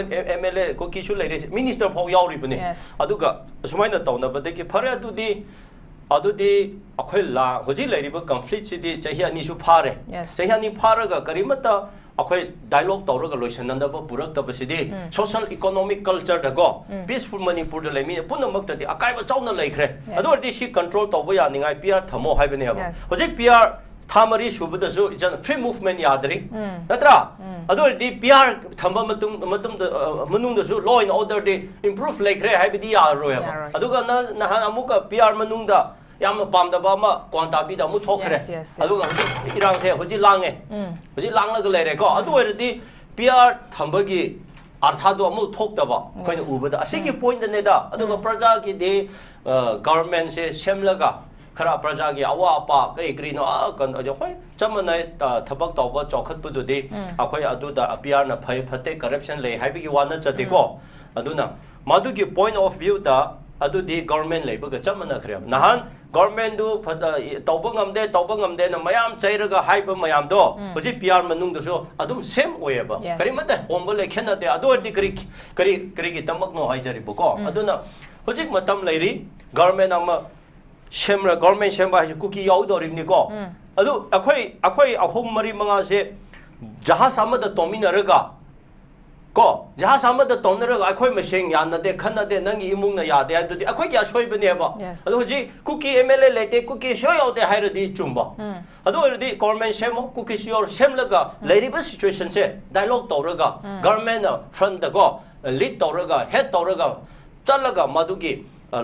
MLA cookie su leire minister phau yauri bene aduga sumaina tawna badeki phare adudi akhoi la hoji leiriba conflict sidi chahi ani su phare chahi ani pharaga karimata akhoi dialogue tawraga loisananda ba purak ta basidi social economic culture da go peaceful manipur da lemi punamak ta di akai ba chauna leikre adu di si control tawba ya ningai PR thamo haibane ba hoji PR thamari subada su ijan free movement yadri natra adu di PR thamba matung da su law and order di improve leikre haibidi ya roya aduga na amuka PR manung da yam pamda ba ma kwanta bi da mu thokre aduga irang se hoji lange hoji langla ga leire ko adu di PR thambagi artha do amu thokta ba koina ubada asigi point ne da aduga praja ki de government se semlaga खरा प्रजा की अवा अपा कई करीनो कन होय चमनाय थबक तौब चौखतपुदुदी अखोय अदुदा अपियार ना फै फते करप्शन ले हाइबिगी वाना चदेको अदुना मदुगी पॉइंट ऑफ व्यू ता अदुदी गवर्नमेंट लेबग चमना खरे नहान गवर्नमेंट दु तौब ngamde na mayam chairaga haiba mayam do hoji PR manung do adum same oyeba kari mata hombo le khena de adu di kari gi tamak no haijari boko aduna hoji matam leiri government ama shemra government shemba haji cookie yaw do rimni ko adu akhoi ahum mari manga se jaha samada tominaraga को जहाँ सामद तौनरग अखोय मसेंग यानदे खनदे नंगी इमुंग न यादे अदुदी अखोय क्या सोयबनेबा अदु हुजी Kuki MLA लेते कुकी शो यावदे हायरदी चुंबा अदु ओरदी गवर्नमेंट सेमो कुकी सियोर सेमलगा लेरिबा सिचुएशन से डायलॉग तौरगा गवर्नमेंट फ्रंट दगो लीड तौरगा हेड तौरगा चलगा मदुगी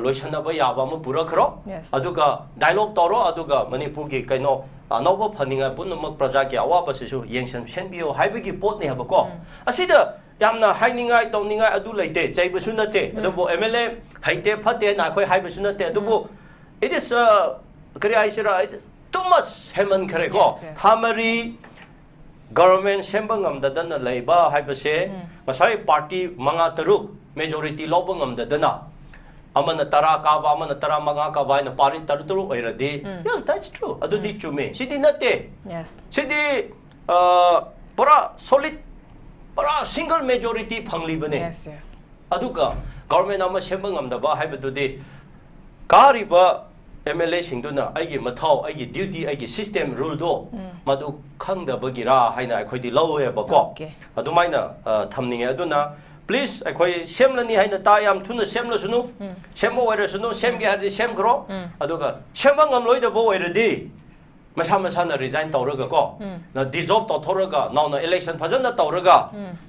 लोइसनबा याबा म पुरखरो अदुगा डायलॉग तौरो अदुगा मणिपुर की कइनो अनौब फनिंगा पुनमक प्रजा की अवाबसिसु येंसन सेनबियो हाइबगी पोतने हबको असिदा यामना हाइनिंगाय तौनिंगाय अदु लेते चैबसु नते अदुबो MLA हाइते फते ना खोय हाइबसु नते अदुबो इट इज करी आइसरा टू मच हेमन खरेको थामरी गवर्नमेंट सेंबंगम ददन लेबा हाइबसे मसाई पार्टी मंगा तरुक मेजॉरिटी लोबंगम ददना अमन तरा काबा अमन तरा मंगा काबा न पारी तरतुरु ओइरदी यस दैट्स ट्रू अदुदी चुमे सिदी नते यस सिदी पूरा सॉलिड पूरा सिंगल मेजॉरिटी फंगली बने अदुगा गवर्नमेंट अमा सेंबंगमदबा हाइबदुदी कारिबा MLA सिंगदुना आइगी मथाव आइगी ड्यूटी आइगी सिस्टम रूल दो मदु खंगदबगिरा हाइना अखोइदी लौवेबको अदुमाइना थमनिंगे अदुना प्लीज अखोइ सेमलनी हाइना ता याम थुना सेमलसुनु सेमबो ओइरसुनु सेमगे हारदि सेमग्रो अदुगा सेमबंगम लोइदबो ओइरदि मसा मसाना रिजाइन तौरगा ना डिजॉल्व तौथोरगा नाउना इलेक्शन फजना तौरगा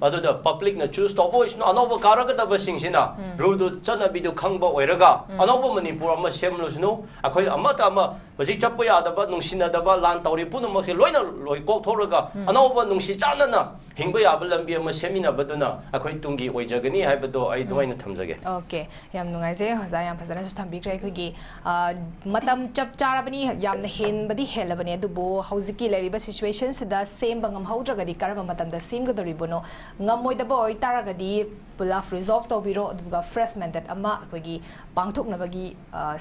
अदुदा पब्लिक ना चूज तौबो इसनो अनौबो कारगदब सिंगसिना रूल दु चनबिदु खंगबो ओइरगा अनौबो मणिपुर अमा सेमलुसनु अखोइ अमता अमा हजि चप्पो यादबा नुंसिनादबा लान तौरि पुनमसे लोइना लोइ कोथोरगा अनौबो नुंसि चानना हिंबो याबा लंबी अमा सेमिनाबदुना अखोइ तुंगी ओइजगनी हाइबदो आई दुवाइना थमजगे ओके याम नुंगाइसे हजा याम फजना थंबिख्रे खैगी मतम चप चारबनी यामना हेनबदी हेलबनी अदुबो हौजिकी लेरिबा सिचुएशन सिदा सेम बंगम हौद्रगदी करबा मतमदा सेमगदरिबोनो ngam ओइ तारगदी पुलाफ रिजॉल्व तौबिरो अदुगा फ्रेश मेंडेट अमा अखोगी पांगथोकनबगी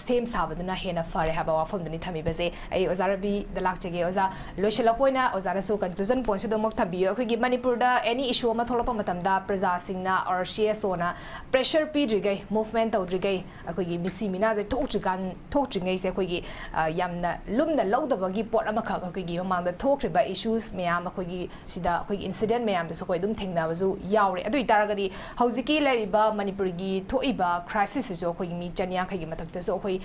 सेम साबदुना हेना फरे हाबा वाफमदनी थमिबसे आई ओजारबी दलाकचेगे ओजा लोइशलपोइना ओजारसो कंक्लूजन पॉइंट दमक थबियो अखोगी मणिपुरदा एनी इशू अमा थोलपा मतमदा प्रजा सिंगना और CSO ना प्रेशर पीद्रिगै मूवमेंट तौद्रिगै अखोगी मिसी मिनाजे थोक्ट्रिगै से अखोगी यामना लुमना लौदबगी पोट अमा खा अखोगी ममांदा थोक्रिबा इश्यूज मयाम अखोगी सिदा अखोगी इंसिडेंट मयाम दसो कोइ दुम थेंगनाबजु यावरे अदुइ तारगदी हौजिकी लेरिबा मणिपुरगी थोइबा क्राइसिस जो अखोगी मी चनिया खैगी मथक्तसो अखोई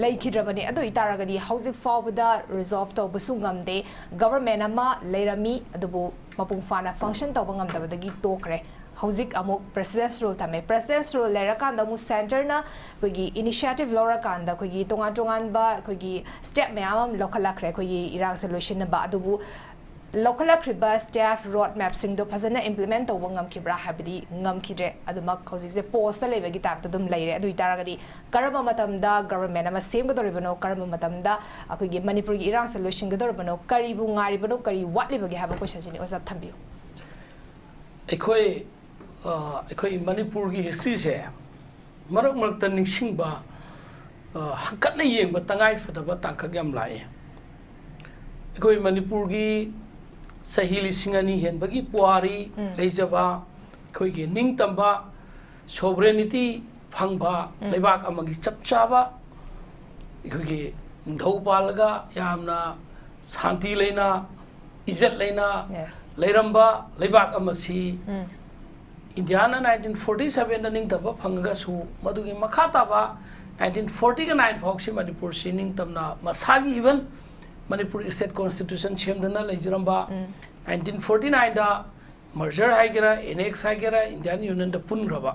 लेखिद्रबने अदुइ तारगदी हौजिक फावबदा रिजॉल्व तौबसु ngamde गवर्नमेंट अमा लेरमी अदुबो मपुंग फाना फंक्शन तौब ngamdabadagi तोखरे हौजिक अमुक प्रेसिडेंस रूल तमे प्रेसिडेंस रूल लेरकांदा मु सेंटर ना कोगी इनिशिएटिव लौरकांदा कोगी तोंगान बा कोगी स्टेप मयाम लोखलाखरे कोगी इराक सॉल्यूशन बा अदुबु लोखलाखरिबा स्टाफ रोड मैप सिंगदो फजना इंप्लीमेंट तौब ngamkibra habidi ngamkidre adumak hojise post lebegi tapta dum leire adui taragadi karama matamda government ama semgadoribano karama matamda akogi manipur gi irang solution gadoribano karibu ngaribano kari watlibagi haba question sini osa thambiyo अखोई मणिपुर की history से मरक मरक निंगसिंगबा हकटना येंब तंगाई फदबा तांखक याम लाए अखोई मणिपुर की सही लिसिंगनी हेनबगी पुआरी लेजबा अखोई की निंगतंबा sovereignty फंगबा लेबाक अमगी चपचाबा अखोई की निंधौ पालगा यामना शांति लेना इज्जत लेना लेरंबा लेबाक अमसी इंडिया 1947 निंगतब फंगसु मदुगी मखा ताबा 1949 फाउसी मणिपुर से निंगतमना मसागी इवन मणिपुर स्टेट कॉन्स्टिट्यूशन सेमदना लेजरंबा 1949 दा मर्जर हाइगेरा एनेक्स हाइगेरा इंडियन यूनियन द पुनग्रबा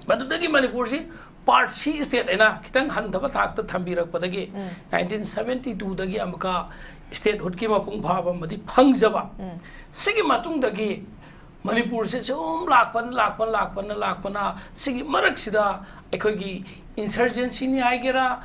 मदुदगी मणिपुर से पार्ट सी स्टेट एना खितंग हंदबा थाकत थंबिरकपदगी 1972 दगी अमका स्टेट हुड की मपुंग भाबा मदि फंगजबा सिगी मतुंगदगी मणिपुर से सूम लाखपन सिगी मरक सिदा अखोगी insurgency ni haigera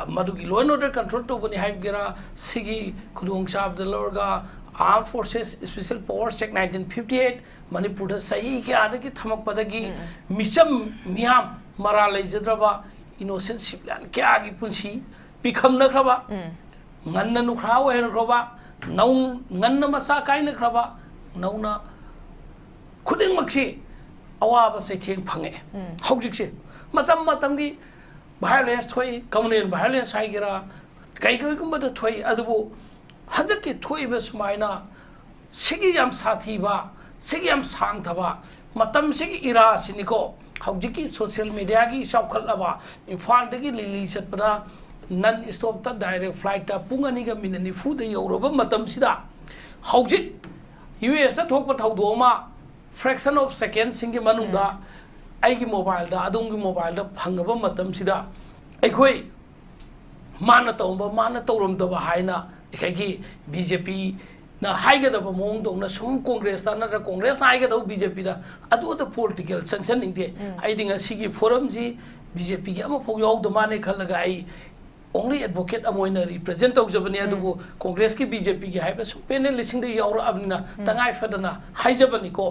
madugi law and order control to bani haigera sigi khudong chab de lorga Armed Forces Special Powers Act 1958 Manipur da sahi ke ada ki thamak padagi micham miyam mara leijadraba innocent civilian ke agi punsi pikham na khraba nganna nu khraw hen khraba nau nganna masa kai na khraba nauna khuding makhi awa ba sai theng phange hojik se matam matam gi violence thoi communal violence haigera kai kai kum da thoi adubu हदक के थोई बस मायना सिगी यम साथी बा सिगी यम सांग थबा मतम सिगी इरा सिनिको हौजिकी social media की सौखल लबा इम्फाल दगी लिली चतपदा नन स्टॉप ता डायरेक्ट फ्लाइट ता पुंगनी गा मिननी फू दे योरबा मतम सिदा हौजिक यूएस ता थोक थौदोमा fraction of second Singe मनुदा आइगी mobile दा अदोंगी मोबाइल दा फंगबा मतम सिदा अखोई माना तौबा माना तौरम दबा हाइना कि बीजेपी ना हाइगदब मोंग दोना सुम कांग्रेस ता नर कांग्रेस हाइगदब बीजेपी दा अदु द पॉलिटिकल सेंक्शन निंगे आइदिंग सिगी फोरम जी बीजेपी के अम फो याव द माने खलगा आई ओनली एडवोकेट अमोइना रिप्रेजेंट तौजबनी अदु कांग्रेस की बीजेपी की हाइबा सु पेनल लिसिंग द याव अबनिना तंगाई फदना हाइजबनी को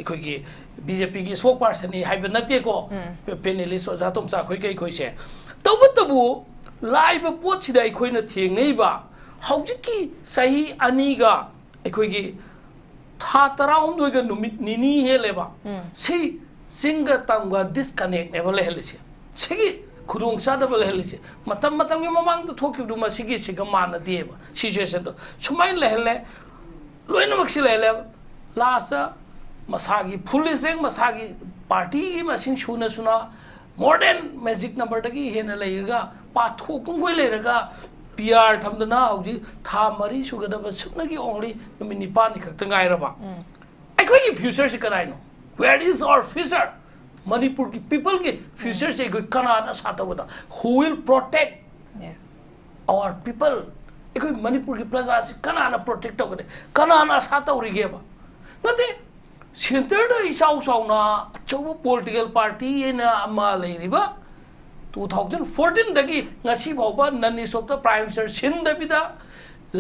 इखोई की बीजेपी की स्पोक पर्सन नि हाइबा नते को पेनलिस्ट ओजा तोमसा खोई कई खोई से तबु लाइव पोट सिदा इखोइना थेंगनैबा हौजिकी सही अनीगा अखोगी था तराहुमदोइगा नुमित निनी हेलेबा सी सिंगा तंगा डिस्कनेक्ट नेबा लेहलिसे सिगी खुदोंग चादबा लेहलिसे मतम मतम के ममांग तो थोकिबदु मसिगी सिगा मानदेबा सिचुएशन तो सुमाइन लेहले लोइनमक सि लेहले लास्ट मसागी पुलिस रेंग मसागी पार्टी की मसिंग सुना सुना मॉडर्न मैजिक नंबर तकी हेना लेगा पाथो कुंगोय लेरगा PR थमदना हौजी था मरी सुगदब सुनगी ओनली नुमि निपानि खक्त गायरबा अखोई फ्यूचर से कराइनो where is our future Manipur की पीपल के फ्यूचर से कोई कनाना सातोगदा who will protect yes our people अखोई मणिपुर की प्रजा से कनाना प्रोटेक्ट तोगदे कनाना सातोरिगेबा नते सेंटर द इसाउ साउना अचौबो पॉलिटिकल पार्टी एना अमा लेरिबा 2014 दगी ngasi bauba nani sopta prime minister sindabida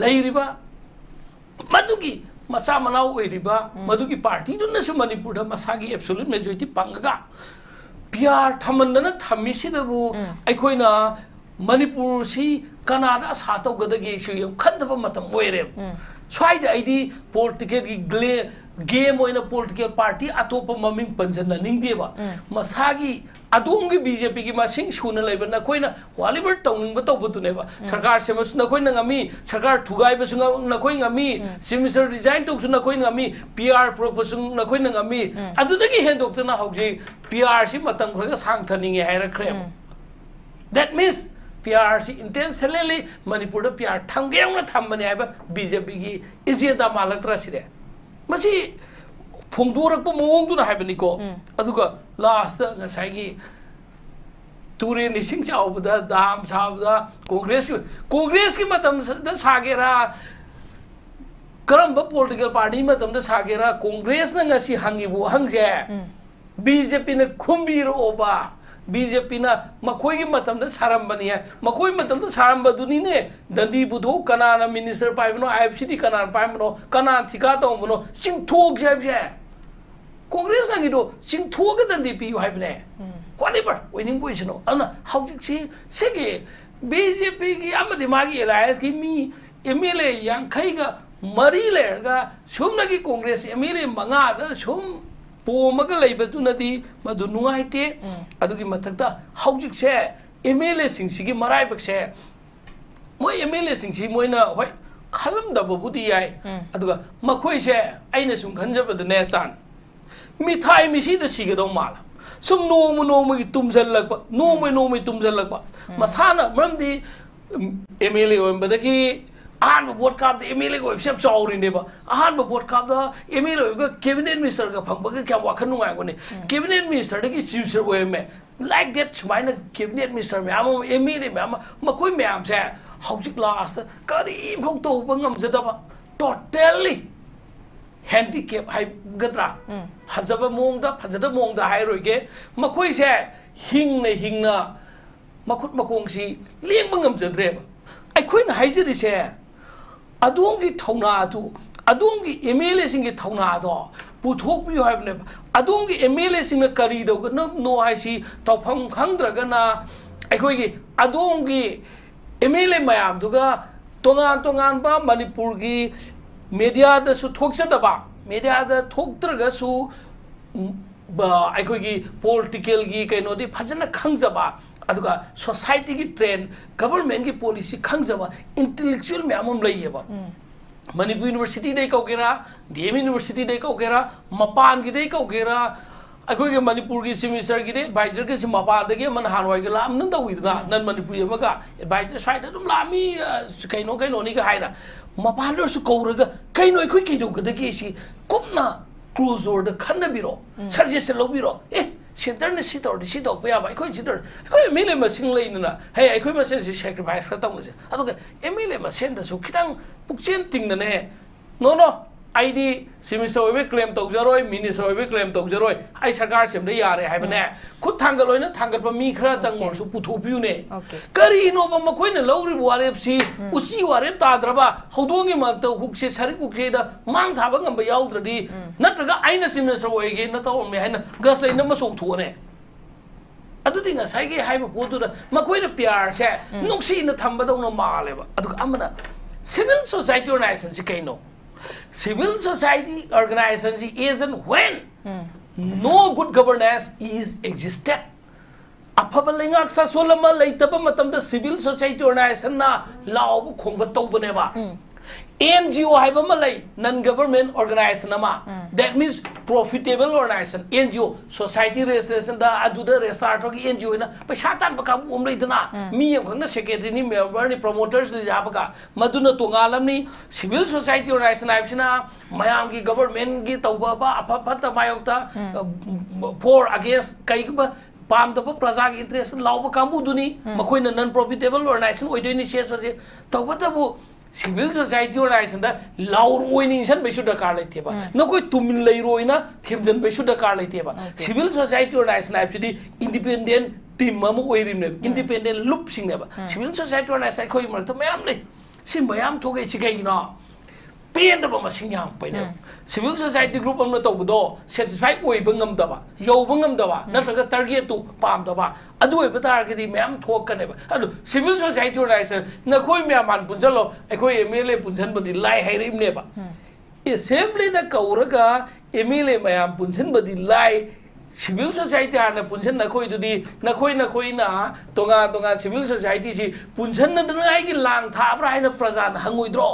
leiriba madugi masa manau oiriba madugi party dunna su manipur da masagi absolute majority pangaga PR thamandana thamisi dabu aikoina manipur si kanada satau gadagi su yam khandaba matam oire swaida aidi political gi game oina political party atopa maming panjana ningdeba masagi अदोंगी BJP की मासिंग सुना लेबा नखोइना वालिबर टौनिंग तौबतुनेबा सरकार seems नखोइना ngami सरकार थुगाइबा सुंगा नखोइ ngami सिमिस्टर डिजाइन तौसु नखोइ ngami PR प्रोपोजल नखोइना ngami अदुदगी हेंदोक्तना हौजे PR सि मतम खरगा सांगथनिंगे हायरख्रेम दैट मीन्स PR सि इंटेंशनली मणिपुर दा PR थंगेउना थंबने हायबा बीजेपी की एजेंडा मालक्त्रा सिदे मसी फोंदोरक मोंगदुना हायबनिको अदुगा लास्ट ngसाइगी तुरे निसिंग चावबदा दाम साबदा कांग्रेस की मतम दा सागेरा करम पॉलिटिकल पार्टी मतम दा सागेरा कांग्रेस ना ngasi हंगिबु हंगजे बीजेपी ने खुंबीरो ओबा बीजेपी ना मखोई की मतम दा सारंबनी है मखोई मतम दा सारंबदुनी ने दंडी बुधो कनाना मिनिस्टर पाइबनो IFCD कनाना पाइबनो कनान थिका तोमनो सिंथोक जेबजे कांग्रेस नागिदो सिंथोक दंडी पी हाइबने क्वालिबर विनिंग पोजिशनो अना हौजिक सेगे बीजेपी की अमदि मागी एलायंस की मी MLA यांखैगा मरी लेरगा सुमनगी कांग्रेस MLA मंगा दा सुम पोमगा लेबदुनदी मदु नुगाइते अदुगी मथक्ता हौजिक से MLA सिंगसिगी मराइबक से मोय MLA सिंगसि मोयना होय खलम दबबुदी याय अदुगा मखोय से आइना सुम खंजबदने सान मिठाई मिसी द सिगदो माल सुम नोम की तुमजलक नोम तुमजलक मसाना मरमदी MLA ओइबदगी अहम बोट काब MLA को सब चाउरीनेबा अहम बोट काब MLA को कैबिनेट मिनिस्टर का फंगबग क्या वाखन नुगायगोने कैबिनेट मिनिस्टर दगी चीफ मिनिस्टर ओइमे लाइक दैट सुमाइना कैबिनेट मिनिस्टर में आम MLA में आम मखोय मैम से हौजिक लास्ट करी भोग तौबा ngमजदबा totally handicap hai gadra phajaba mongda phajada mongda hai roige makhoi se hing na मखुट मखोंसी लेंब ngamjadreba अखोइन हाइजरिसे अदोंगी थौना अदु अदोंगी एमएलए सिंगी थौना अदो पुथोकपियो हाइबने अदोंगी एमएलए सिंग करी दोग नो हाइसी तौफम खंद्रगना अखोइगी अदोंगी एमएलए मयाम दुगा तोंगान तोंगान बा मणिपुर की मीडिया द सु थोक्सदबा मीडिया द थोक्त्रगसु अखोइगी पॉलिटिकल की कैनोदी फजना खंगजबा अदुगा सोसाइटी की ट्रेंड गवर्नमेंट की पॉलिसी खंगजबा इंटेलेक्चुअल मैम लैयेबा मणिपुर यूनिवर्सिटी दे कौगेरा डीएम यूनिवर्सिटी दे कौगेरा मपान की दे कौगेरा अखोइगे मणिपुर की सेमिस्टर की दे एडवाइजर के मपान दे मन हानवाई के लाम नन तौइदना नन मणिपुर मगा एडवाइजर साइड दम लामी कैनो कैनो नि का हाइरा मपान दसु कौरगा कैनो अखोइ कैदो गदगे सी कुपना क्लोजर द खन्नबिरो सजेशन लौबिरो सेंटर ने सिटोर सिटो पयाबा अखोइ सिटोर अखोइ एमएलए मसिंग लेना हे अखोइ मसेन से सैक्रिफाइस का तौनसे अदुगे एमएलए मसेन दसु खितांग पुक्चेन तिंगने नो नो आईडी सेमिस्टर ओबे क्लेम तौजरोय मिनिस्टर ओबे क्लेम तौजरोय आई सरकार सेमदे यारे हाइबने खुद थांगलोइना थांगतबा मी खरा तंगमोरसु पुथोपियुने करिनो बम मखोइना लौरि वारेपसी उची वारेप ताद्रबा हौदोंगी मक्त हुकसे सरि कुकसेदा मांग थाबा ngamba याउद्रदी नत्रगा आइना सेमिस्टर ओइगे नतौमे हाइना गस लेना मसौथोने अदुदि ngसाइगे हाइबा पोतुदा मखोइना प्यार से नुक्सीना थंबदौना मालेबा अदुगा अमना सिविल सोसाइटी ऑर्गेनाइजेशन से canoe civil society organization is and when no good governance is existed afaba lengak sa solama leitaba matamda civil society organization na law khongba tawbaneba NGO haiba malai non government organization ama that means profitable organization NGO society restoration da aduda restart ki NGO na paisa tan ba kam umrei dana mi yam khangna secretary ni member ni promoters ni jabaka maduna tongalam ni civil society organization aibsina mayam ki government ki tawba ba afa phata mayokta for against kai ba pam da praja ki interest lawba kambu duni makhoina non profitable organization oidoi ni ses se tawba da bu civil society organization da lauroining san besu dakar leite ba na koi tumin leiroina thimjan besu dakar leite ba civil society organization actually independent team ma oirim ne independent loop sing ne ba civil society organization khoi mar ta mayam le sim mayam thogai chigai na pen da ba masing yam pai ne civil society group am na to do satisfy oi bangam da ba yo bangam da ba na ta target tu pam da ba adu oi ba tar ke di mayam thok ka ne ba adu civil society organization na khoi mayam man punjalo akhoi MLA punjan badi lai hairim ne ba assembly da kauraga MLA mayam punjan badi lai civil society ana punjan na khoi du di na khoi na tonga civil society si punjan na ai ki lang tha bra hai na praja na hangoi dro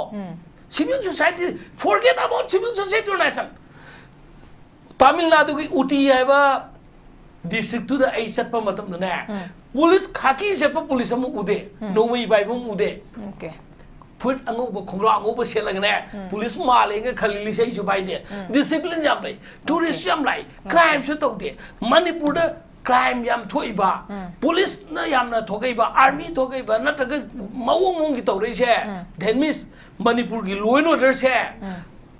civil society forget about civil society organization Tamil Nadu ki uti hai ba district tu da ai satpa matam na police khaki sepa police am ude nomai bai bum ude okay put ango ba khongro ango ba selang ne police ma lenga khalili sei ju bai de discipline jam lai tourist jam lai crime su tok de Manipur da crime yam thoi ba police na yam na thogai ba army thogai ba na taga mawong gi tawrei se that means Manipur gi law and order se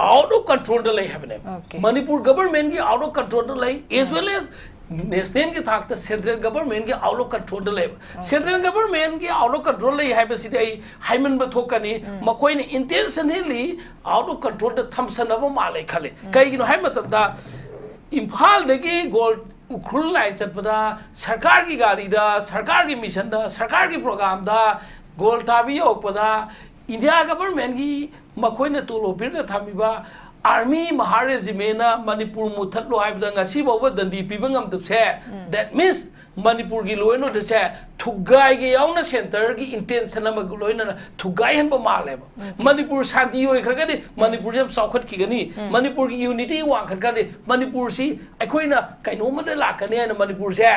out of control da lai habne Manipur government gi out of control da lai as well as national ki thak ta central government gi out of control da lai central government gi out of control lai hai ba sidai haiman ba thokani makoi ne intentionally out of control da thamsan ba ma lai khale kai gi no hai matam da imphal de gi gold Ukhrul line चटपदा सरकार की गाड़ी दा सरकार की mission दा सरकार की प्रोग्राम दा गोल टाबी ओपदा इंडिया गवर्नमेंट की मखोइना तोलो पिरगा थामिबा आर्मी महारेजिमेना मणिपुर मुथलो हाइबदा ngasi बावबा दंदी पिबंगम तबसे दैट मींस मणिपुर की लॉ एंड ऑर्डर से थुगाई के यावना सेंटर की इंटेंशन अमा लोइना थुगाई हन बा मालेबा मणिपुर शांति होय खरगदि मणिपुर जम सौखत खिगनी मणिपुर की यूनिटी वाखत खरदि मणिपुर सी अखोइना कैनो मदे लाकने न मणिपुर से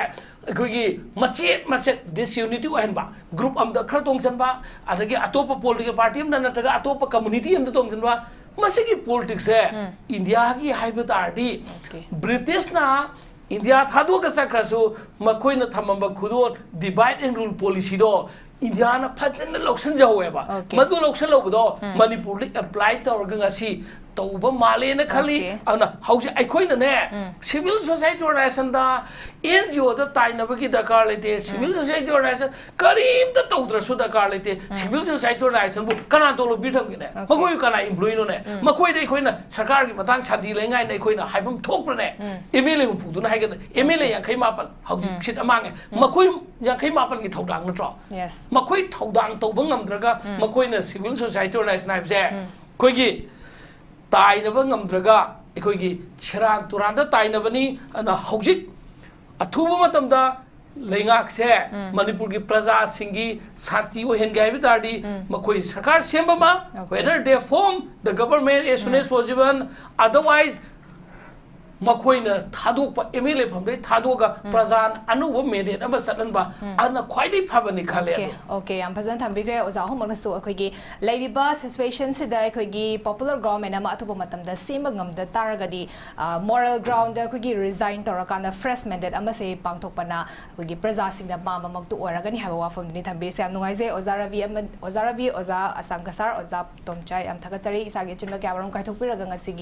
अखोगी मचेत दिस यूनिटी ओहनबा ग्रुप अम द खर तोंगसनबा अदगी अतोप पॉलिटिकल पार्टी अम नटगा अतोप कम्युनिटी अम द तोंगसनबा मसिगी पॉलिटिक्स है इंडिया की हाइबे तारदी ब्रिटिश ना इंडिया थादो का सकरसु मखोइना थमंबा खुदोन डिवाइड एंड रूल पॉलिसी दो इंडिया ना फजन लौसन जावेबा मदु लौसन लौबदो मणिपुर li apply तौरगा ngasi तौब माले न खली अना हौसे अखोइना ने सिविल सोसाइटी ऑर्गेनाइजेशन दा एनजीओ दा ताइनबगी दरकार लेते सिविल सोसाइटी ऑर्गेनाइजेशन करीम त तौद्रसु दरकार लेते सिविल सोसाइटी ऑर्गेनाइजेशन बु कना तोलो बिथमगिने मखोय कना एम्प्लॉय नो ने मखोय दे अखोइना सरकार की मतंग शांति लेंगाय ने अखोइना हाइबम थोकप्रने एमएलए हु फुदुना हाइगन एमएलए याखै मापन हौजि सिट अमांगे मखोय याखै मापन की थौदांग नत्रो मखोय थौदांग तौब ngamdraga makoina civil society organization haibse koigi tainaba ngamdraga ekoigi chiran turanda tainabani ana hojik athuba matamda leingak se manipur gi praja singi santi o hen gai bitardi makoi sarkar semba ma whether they form the government as soon as possible otherwise मखोइना थादोप MLA फमदे थादोगा प्रजान अनुव mandate अबा सदनबा अना ख्वाइदि फाबनि खाले ओके याम फजन थंबिग्रे ओजा होमन सो अखोगी लेरिबा सिचुएशन सिदा अखोगी पॉपुलर गवर्नमेंट अमा अथुब मतमदा सेम गमदा तारगदी मोरल ग्राउंड अखोगी रिजाइन तोरकाना फ्रेश मैंडेट अमा से पांगथोकपना अखोगी प्रजा सिंगना पामा मक्तु ओरगनी हाबा वाफमदनि थंबिसे याम नुगाइजे ओजा रवि ओजा असंगसार ओजा तोमचाई याम थगचरी इसागे चिन्म क्यावरम काइथोकपिरगा ngasi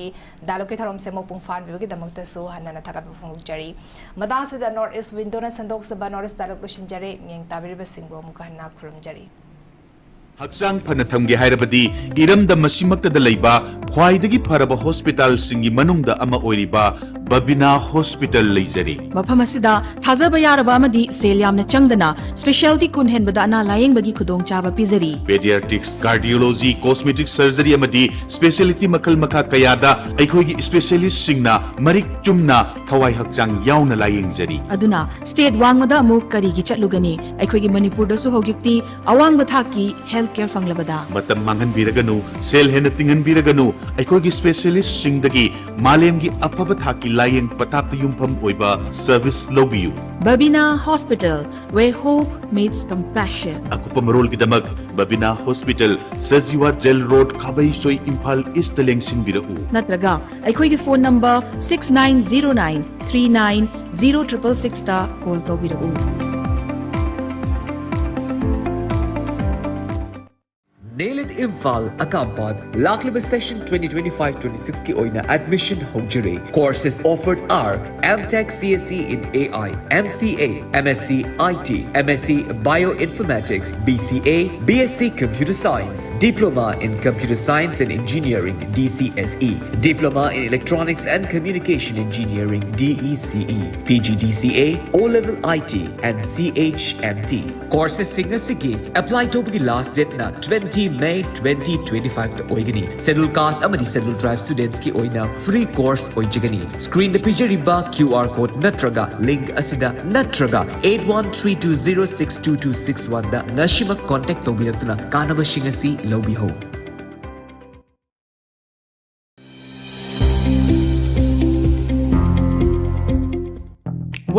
डायलॉग के थरम से मपुंग फान बिबगे दमक्तसु हन्ना थागत फुंगजरी मदासिदा नॉर्थ ईस्ट विंडोना संदोक्सबा नॉर्थ ईस्ट डायलॉग लोशिनजरे मियंग ताबिरबसिंगो मुका हन्ना खुरुमजरी हक्चांग फन थमगे हायरबदी इरमदा मसिमक्तदा लैबा ख्वाइदगी फरबा हॉस्पिटल सिंगी मनुंगदा अमा ओइरिबा बबिना हॉस्पिटल लेजरी मफम असिदा थाजबा यारबा अमदी सेल यामना चंगदना स्पेशलिटी कुन हेनबदा अना लायेंगबगी खुदोंग चाबा पिजरी पेडियाट्रिक्स कार्डियोलॉजी कॉस्मेटिक सर्जरी अमदी स्पेशलिटी मखल मखा कयादा अखोगी स्पेशलिस्ट सिंगना मरिक चुमना थवाई हक्चांग यावना लायेंगजरी अदुना स्टेट वांगमदा अमु करीगी चटलुगनी अखोगी मणिपुरदसु होगिक्ति अवांग बथाकी हेल्थ केयर फंगलबदा मतम मांगन बिरगनु सेल हेन तिंगन बिरगनु अखोगी स्पेशलिस्ट सिंगदगी मालेमगी अफब थाकी लायेंग पताप युमफम ओइबा सर्विस लोबियु बबिना hospital where hope meets compassion अकुप मरोल गिदमक बबिना हॉस्पिटल सजीवा जेल रोड खाबई सोई इम्फाल ईस्ट लेंगसिन बिरउ नत्रगा अखोगी फोन नंबर 6909 390666 ता कॉल तोबिरउ Nail it Imphal Akampad Laklib Session 2025-26 की ओइना admission होजरे. Courses offered are MTech CSE in AI, MCA, MSc IT, MSc Bioinformatics, BCA, BSc Computer Science, Diploma in Computer Science and Engineering DCSE, Diploma in Electronics and Communication Engineering DECE, PGDCA, O-Level IT and CHMT. Courses Signasiki apply to the last date na 20 May 2025 to oigani. Schedule caste amadi schedule drive students ki oina free course oijagani. Screen the pijariba QR code natraga link asida natraga 8132062261 da nashima contact tobiratuna kanaba shingasi lobi ho.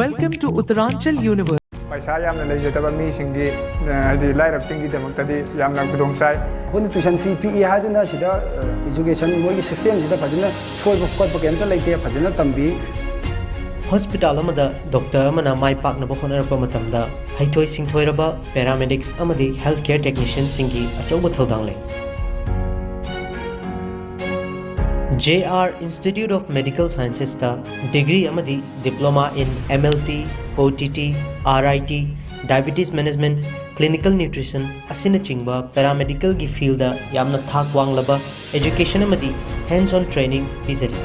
Welcome to Uttaranchal University. पैसा यामना लेजतबा मी सिंगी हदि लाइरब सिंगी दमक्तदि यामना खुदोंग साइ कोन tuition fee P हादुना सिदा education मोगी system सिदा फजना सोइब खोदब केमता लेते फजना तंबी hospital अमदा doctor अमना माइ पाकनब होनरप मतमदा हैथोय सिंथोयरबा paramedics अमदि health care technician सिंगी अचौब थौदांग ले JR Institute of Medical Sciences ta degree amadi diploma in MLT, OTT, RIT, diabetes management, clinical nutrition asina chingba paramedical gi field da yamna thak wanglaba education amadi hands on training pizari.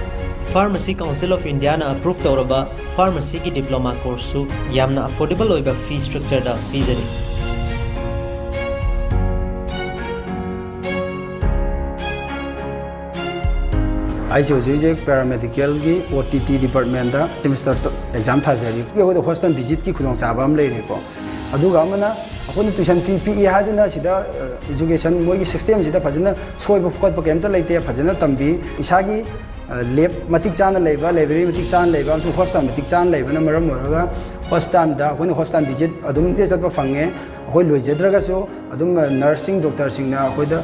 Pharmacy Council of India na approve tawraba pharmacy gi diploma course su yamna affordable oiba fee structure da pizari. ICOG paramedical की OTT department दा semester exam थाजरी ये hostel visit की खुदों चाबम लेरेको अदुगा अमना अखोन tuition fee P हादुना सिदा education मोगी system सिदा फजना सोइब खोदब केमता लेते फजना तंबी इसागी lab मतिक चाना लेबा लाइब्रेरी मतिक चाना लेबा हॉस्टल मतिक चाना लेबना मरम मोरगा हॉस्पिटल दा अखोन हॉस्पिटल विजिट अदुम दे चतबा फंगे अखोय लोइजद्रगसो अदुम नर्सिंग डॉक्टर सिंगना अखोयदा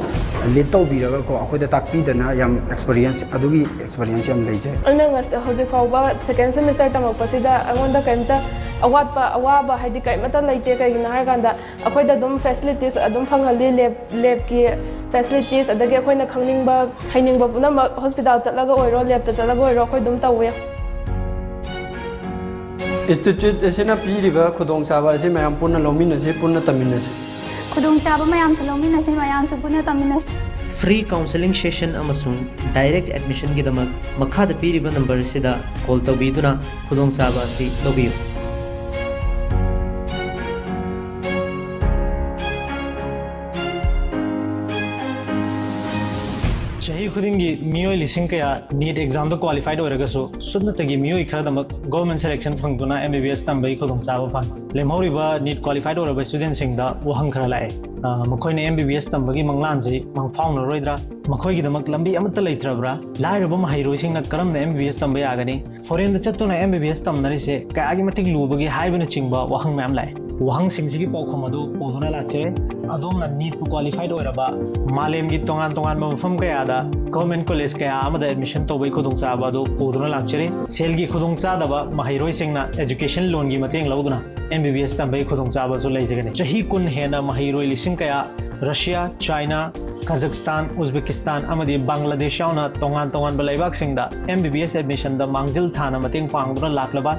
लीड तौबीरगा को अखोयदा ताकपीदना याम एक्सपीरियंस अदुगी एक्सपीरियंस याम लेजे अना हौजिक फाउबा सेकेंड सेमेस्टर तमकपसिदा अगोंदा कैमता अवाब है कईमत लेते कहीं फैसिलिटीज फंगली लेब की फैसिलिटीज अखोना खंगनिंग हैनिंग पुनम हॉस्पिटल चलो लेब चलो अखोई तौवे इंस्टीट्यूट असिना पीरिब खुदोंचाब असी मयाम पुनः लौमिनसे पुनः तमिनसे खुदोंचाब मयाम से लौमिनसे मयाम से पुनः तमिनसे फ्री काउंसलिंग सेशन अमसुंग डायरेक्ट एडमिशन की दमक मखाद पीरिब नंबर सिदा कॉल तौबीदुना खुदोंचाब असी लौबियु चाही खुदिंगी मियोय लिसिंग कया नीट एग्जाम तो क्वालिफाइड होरगसो सुन्नतगी मियोय खरदमक गवर्नमेंट सिलेक्शन फंगदुना एमबीबीएस तंबई खुदोंग चाबा फंग लेमौरिबा नीट क्वालिफाइड होरबा स्टूडेंट सिंगदा वहंग खरा लाए मखोयने एमबीबीएस तंबगी मंगलानजे मंगफाउनरोइद्रा मखोयगिदमक लंबी अमत्ता लेत्रब्रा लाइरबा महैरोइसिंगना करमना एमबीबीएस तंबा यागनी फॉरेन द चत्तुना एमबीबीएस तंबनरिसे कायागी मटिक लुबगी हाइबना चिंगबा वहंग मैम लाए वहंग सिंगसिगी पाउखम अदु पोदुना लाचरे अदोमना नीट को क्वालिफाइड होरबा मालेमगी तोंगान तोंगान मफम कयादा गवर्नमेंट कॉलेज कया आमदा एडमिशन तौबई खुदोंचाबा अदु पोदुना लाचरे सेलगी खुदोंचादबा महैरोइसिंगना एजुकेशन लोन की मतेंग लौदुना एमबीबीएस तंबई खुदोंचाबा सो लेजगने चही कुन हेना महैरोइ लिसिंग कया रशिया चाइना कजाकिस्तान उज्बेकिस्तान अमदी बांग्लादेश यावना तोंगान तोंगान बलाइबाक सिंगदा एमबीबीएस एडमिशन दा मांगजिल थाना मतेंग पांगदुना लाखलबा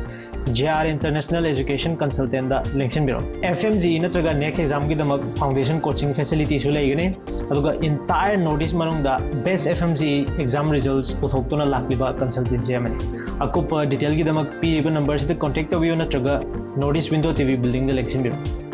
जेआर इंटरनेशनल एजुकेशन कंसल्टेंट दा लिंक्सन बिरो एफएमजी नत्रगा नेक्स्ट एग्जाम की दमक फाउंडेशन कोचिंग फैसिलिटी सु लेगने अदुगा इंटायर नोटिस मनुंगदा बेस्ट एफएमजी एग्जाम रिजल्ट्स पुथोक्तुना लाखलिबा कंसल्टेंसी अमनी अकुप डिटेल की दमक पीरिबा नंबर से कांटेक्ट तबियो नत्रगा नोटिस विंडो टीवी बिल्डिंग दा लिंक्सन बिरो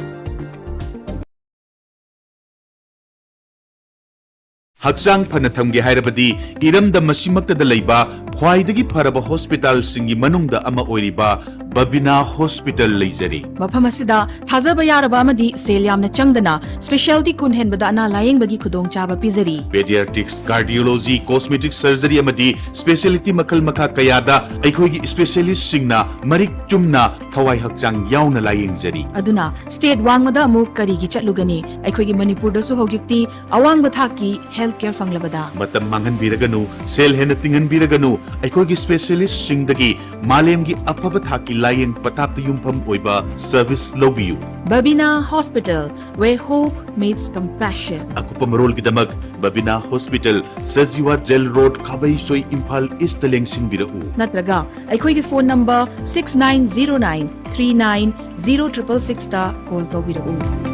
हक्चांग फन थमगे हायरबदी इरमदा मसिमक्तदा लैबा ख्वाइदगी फरबा हॉस्पिटल सिंगी मनुंगदा अमा ओइरिबा बबिना हॉस्पिटल लेजरी मफम असिदा थाजबा यारबा अमदी सेल यामना चंगदना स्पेशलिटी कुन हेनबदा अना लायेंगबगी खुदोंग चाबा पिजरी पेडियाट्रिक्स कार्डियोलॉजी कॉस्मेटिक सर्जरी अमदी स्पेशलिटी मखल मखा कयादा अखोगी स्पेशलिस्ट सिंगना मरिक चुमना थवाई हक्चांग यावना लायेंगजरी अदुना स्टेट वांगमदा अमुक करीगी चटलुगनी अखोगी मणिपुरदसु होगिक्ति अवांग थाकी हेल्थ केयर फंगलबदा मतम मांगन बिरगनु सेल हेन तिंगन बिरगनु अखोगी स्पेशलिस्ट सिंगदगी मालेमगी अफब थाकी लायेंग पताप युमफम ओइबा सर्विस लोबियु बबिना हॉस्पिटल वे होप मीट्स कंपैशन अकुपम रोल की दमक Babina hospital Sajiwa jail road खाबई सोई इंफाल ईस्ट लेंगसिन बिरउ नत्रगा अखोगी फोन नंबर 6909 390666 ता कॉल तो बिरउ